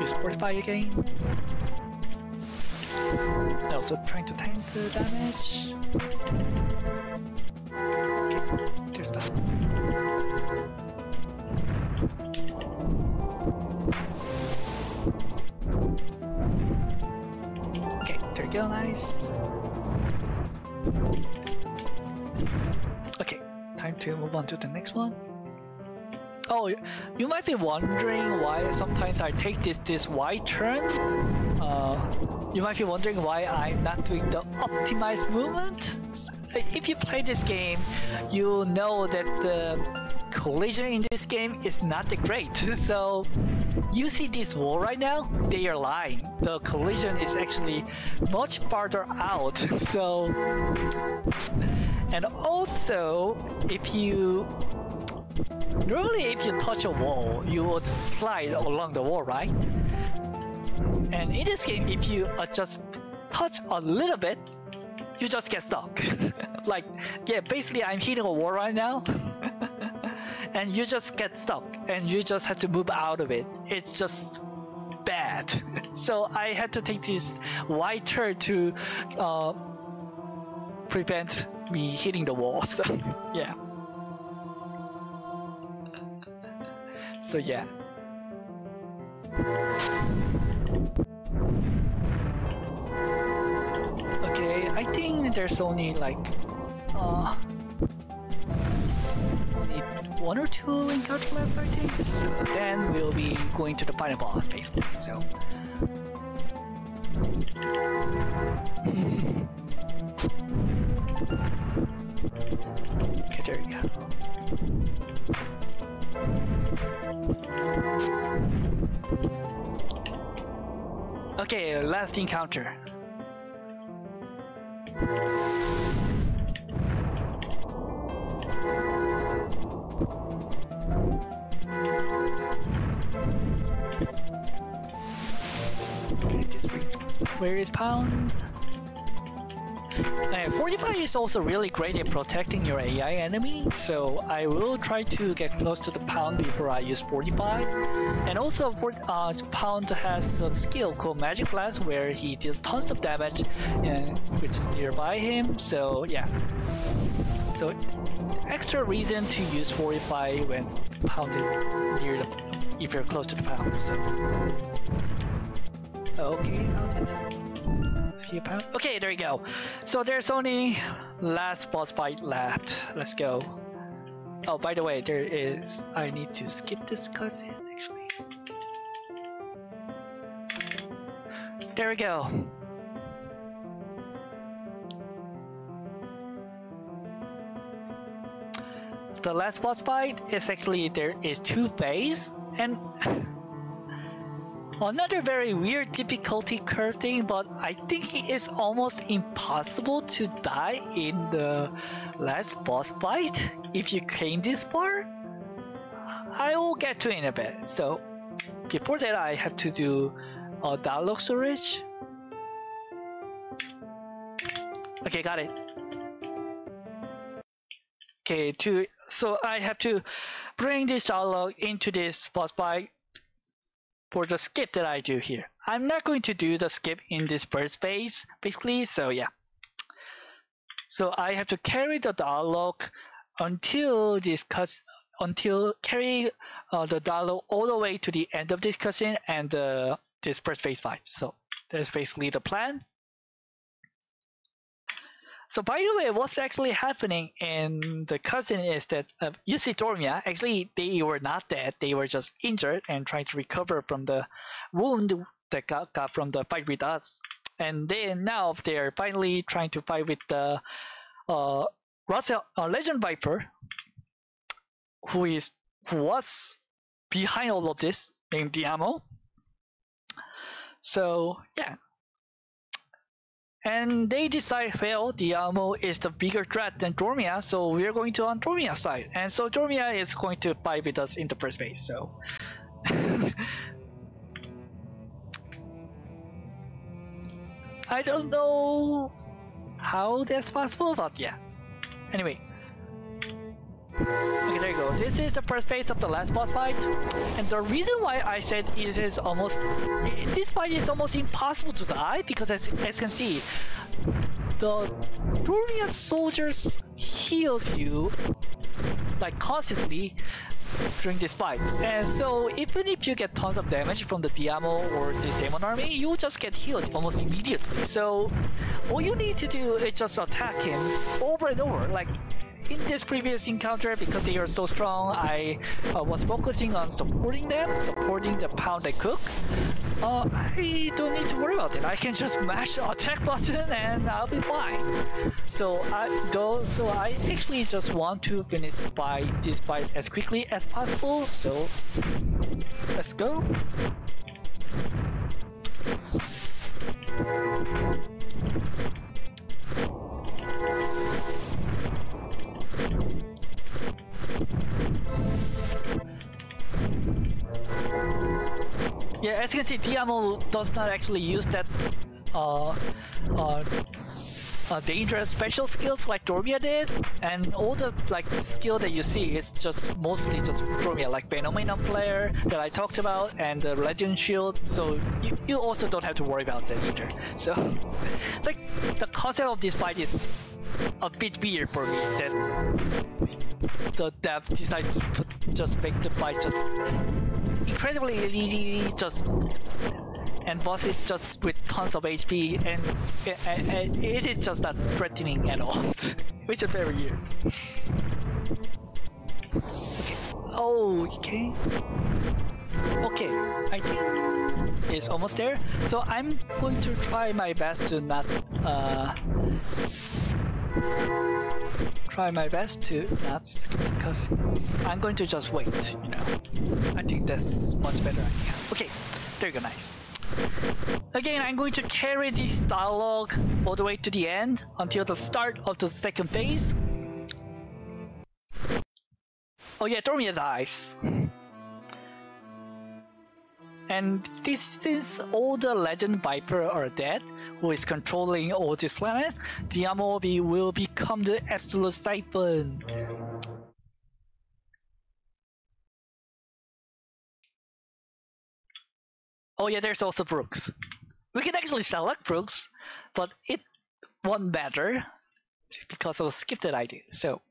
Use fortify again. Also trying to tank the damage. Okay, there's pound. Okay, there you go, nice. Okay, time to move on to the next one. Oh, you might be wondering why sometimes I take this wide turn. You might be wondering why I'm not doing the optimized movement. If you play this game, you'll know that the collision in this game is not that great. So you see this wall right now, they are lying. The collision is actually much farther out. So, and also normally if you touch a wall, you would slide along the wall, right? And in this game, if you just touch a little bit, you just get stuck. Like, yeah, basically I'm hitting a wall right now. And you just get stuck and you just have to move out of it. It's just bad. So I had to take this wide turn to prevent me hitting the wall. So yeah. So yeah. Okay, I think there's only like only 1 or 2 encounters left, I think. So then we'll be going to the final boss, basically. So. Okay, there you go. Okay, last encounter. Where is pound? 45 is also really great at protecting your AI enemy, so I will try to get close to the pound before I use 45. And also, pound has a skill called Magic Blast where he deals tons of damage, which is nearby him. So yeah, so extra reason to use 45 when pound is near if you're close to the pound. So okay, now that's. Okay, there you go. So there's only last boss fight left. Let's go. Oh, by the way, I need to skip this cutscene actually. There we go. The last boss fight is actually there is 2 phases, and another very weird difficulty curve thing, but I think it is almost impossible to die in the last boss fight if you came this far. I will get to it in a bit. So before that, I have to do dialogue storage. Okay, got it. Okay, so I have to bring this dialogue into this boss fight for the skip that I do here. I'm not going to do the skip in this first phase, basically, so yeah. So I have to carry the dialogue until carry the dialogue all the way to the end of this cutscene and this first phase fight. So that's basically the plan. So by the way, what's actually happening in the cutscene is that you see Dormia, actually they were not dead, they were just injured and trying to recover from the wound that got from the fight with us. And then now they're finally trying to fight with the Legend Viper, who was behind all of this, named Diamo. So yeah. And they decide, well, Diamo is the bigger threat than Dormia, so we're going to on Dormia's side. And so Dormia is going to fight with us in the first phase, so. I don't know how that's possible, but yeah. Anyway. Okay, there you go. This is the first phase of the last boss fight. And the reason why I said this fight is almost impossible to die, because as you can see, the Dormia soldiers heals you like constantly during this fight. And so even if you get tons of damage from the Diamo or the Demon Army, you just get healed almost immediately. So all you need to do is just attack him over and over. Like in this previous encounter, because they are so strong, I was focusing on supporting the pound and cook. I don't need to worry about it. I can just mash the attack button and I'll be fine. So I actually just want to finish this fight as quickly as possible. So let's go. Yeah, as you can see, Diamo does not actually use that dangerous special skills like Dormia did, and all the skill that you see is just mostly just Dormia, like Phenomenon Flare that I talked about, and the Legend Shield. So you also don't have to worry about that either. So like the concept of this fight is a bit weird for me, that the dev decides to just make the fight just incredibly easy, and boss it just with tons of HP, and it is just not threatening at all, which is very weird. Okay. Okay, I think it's almost there. So I'm going to try my best to not skip, because I'm going to just wait, you know. I think that's much better idea. Okay, there you go, nice. Again, I'm going to carry this dialogue all the way to the end until the start of the second phase. Oh yeah, Dormia dies. And since all the Legend Viper are dead, who is controlling all this planet, Diamo will become the absolute stipend. Oh yeah, there's also Brooks. We can actually select Brooks, but it won't matter because of the skip that I do. So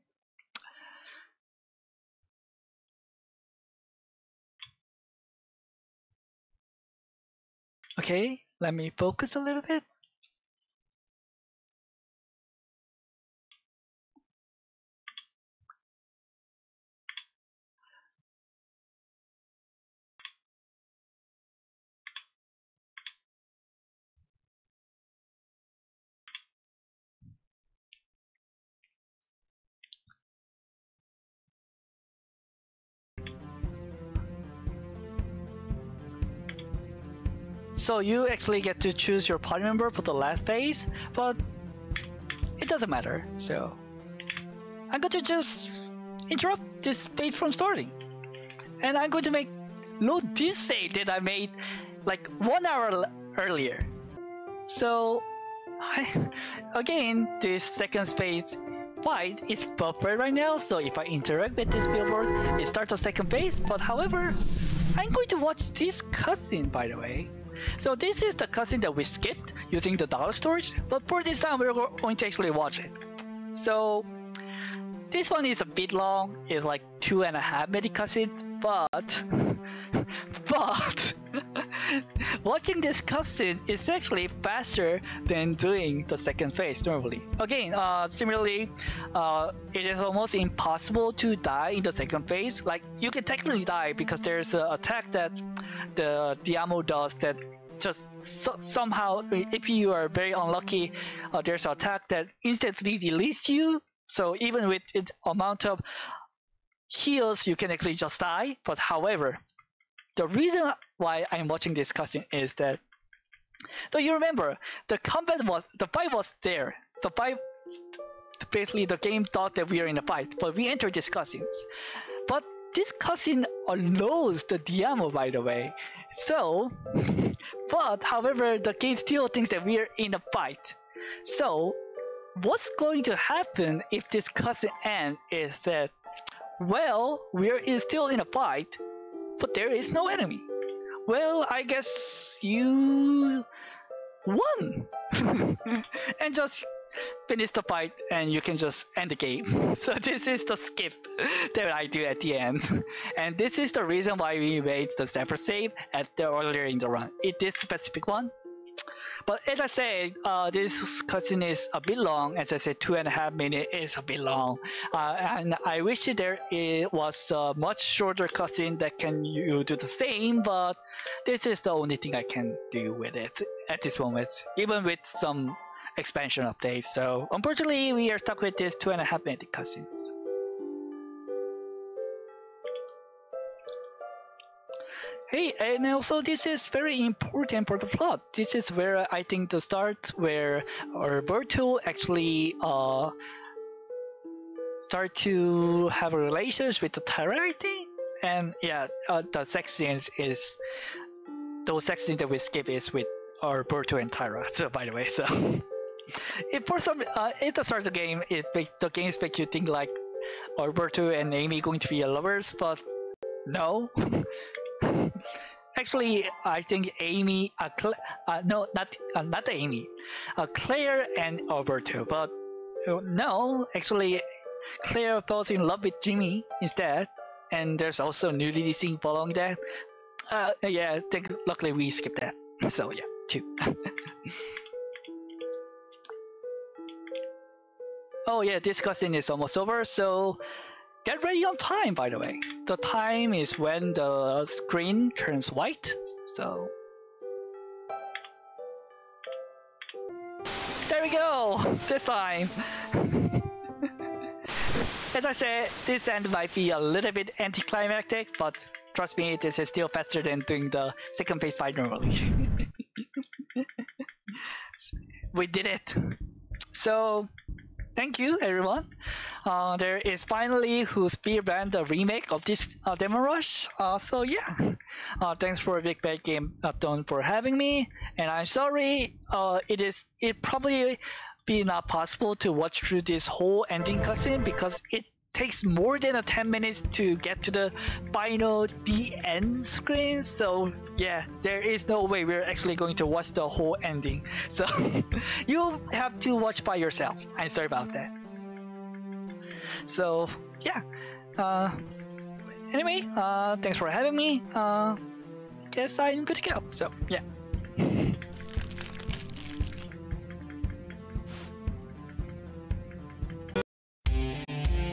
okay, let me focus a little bit. So you actually get to choose your party member for the last phase, but it doesn't matter. So I'm going to just interrupt this phase from starting, and I'm going to load this save that I made like 1 hour earlier. So again, this second phase fight is buffered right now, so if I interact with this billboard, it starts the second phase. But however, I'm going to watch this cutscene, by the way. So this is the cutscene that we skipped using the dollar storage, but for this time we're going to actually watch it. So this one is a bit long, it's like 2.5 minute cutscene, but watching this cutscene is actually faster than doing the second phase normally. Again, similarly, it is almost impossible to die in the second phase. Like, you can technically die because there's an attack that the Diamo does that just somehow, if you are very unlucky, there's an attack that instantly deletes you. So even with the amount of heals, you can actually just die. But however, the reason why I'm watching this cutscene is that, so you remember, the fight was there. The fight, basically the game thought that we are in a fight, but we entered this cutscenes. But this cutscene allows the Diamo, by the way. So, but however, the game still thinks that we are in a fight. So, what's going to happen if this cutscene ends is that, well, we're still in a fight, but there is no enemy. Well, I guess you won. And just finish the fight and you can just end the game. So this is the skip that I do at the end. And this is the reason why we made the separate save at the earlier in the run. This specific one. But as I said, this cutscene is a bit long. As I said, 2.5 minutes is a bit long. And I wish there was a much shorter cutscene that can you do the same, but this is the only thing I can do with it at this moment, even with some expansion updates. So unfortunately, we are stuck with this 2.5 minute cutscenes. Hey, and also this is very important for the plot. This is where I think the start where Roberto actually start to have a relationship with the Tyra, I think. And yeah, the sex scenes is those sex scenes that we skip is with Roberto and Tyra. So by the way, so if for some at the start of the game, the game makes you think like Roberto and Amy going to be lovers, but no. Actually, I think Amy, no, not Amy, Claire and Alberto. But no, actually, Claire falls in love with Jimmy instead, and there's also nudity scene following that. Yeah, I think luckily we skipped that. So yeah, 2. Oh yeah, this cutscene is almost over, so get ready on time, by the way. The time is when the screen turns white, so there we go! This time! As I said, this end might be a little bit anticlimactic, but trust me, this is still faster than doing the second phase fight normally. We did it! So, thank you, everyone. There is finally who spearran the remake of this Demon Rush. So yeah, thanks for Big Bad Game-A-Thon for having me. And I'm sorry, it probably be not possible to watch through this whole ending cutscene because it takes more than 10 minutes to get to the final end screen. So yeah, there is no way we're actually going to watch the whole ending. So you have to watch by yourself. I'm sorry about that. So yeah, anyway, thanks for having me. Guess I'm good to go. So yeah.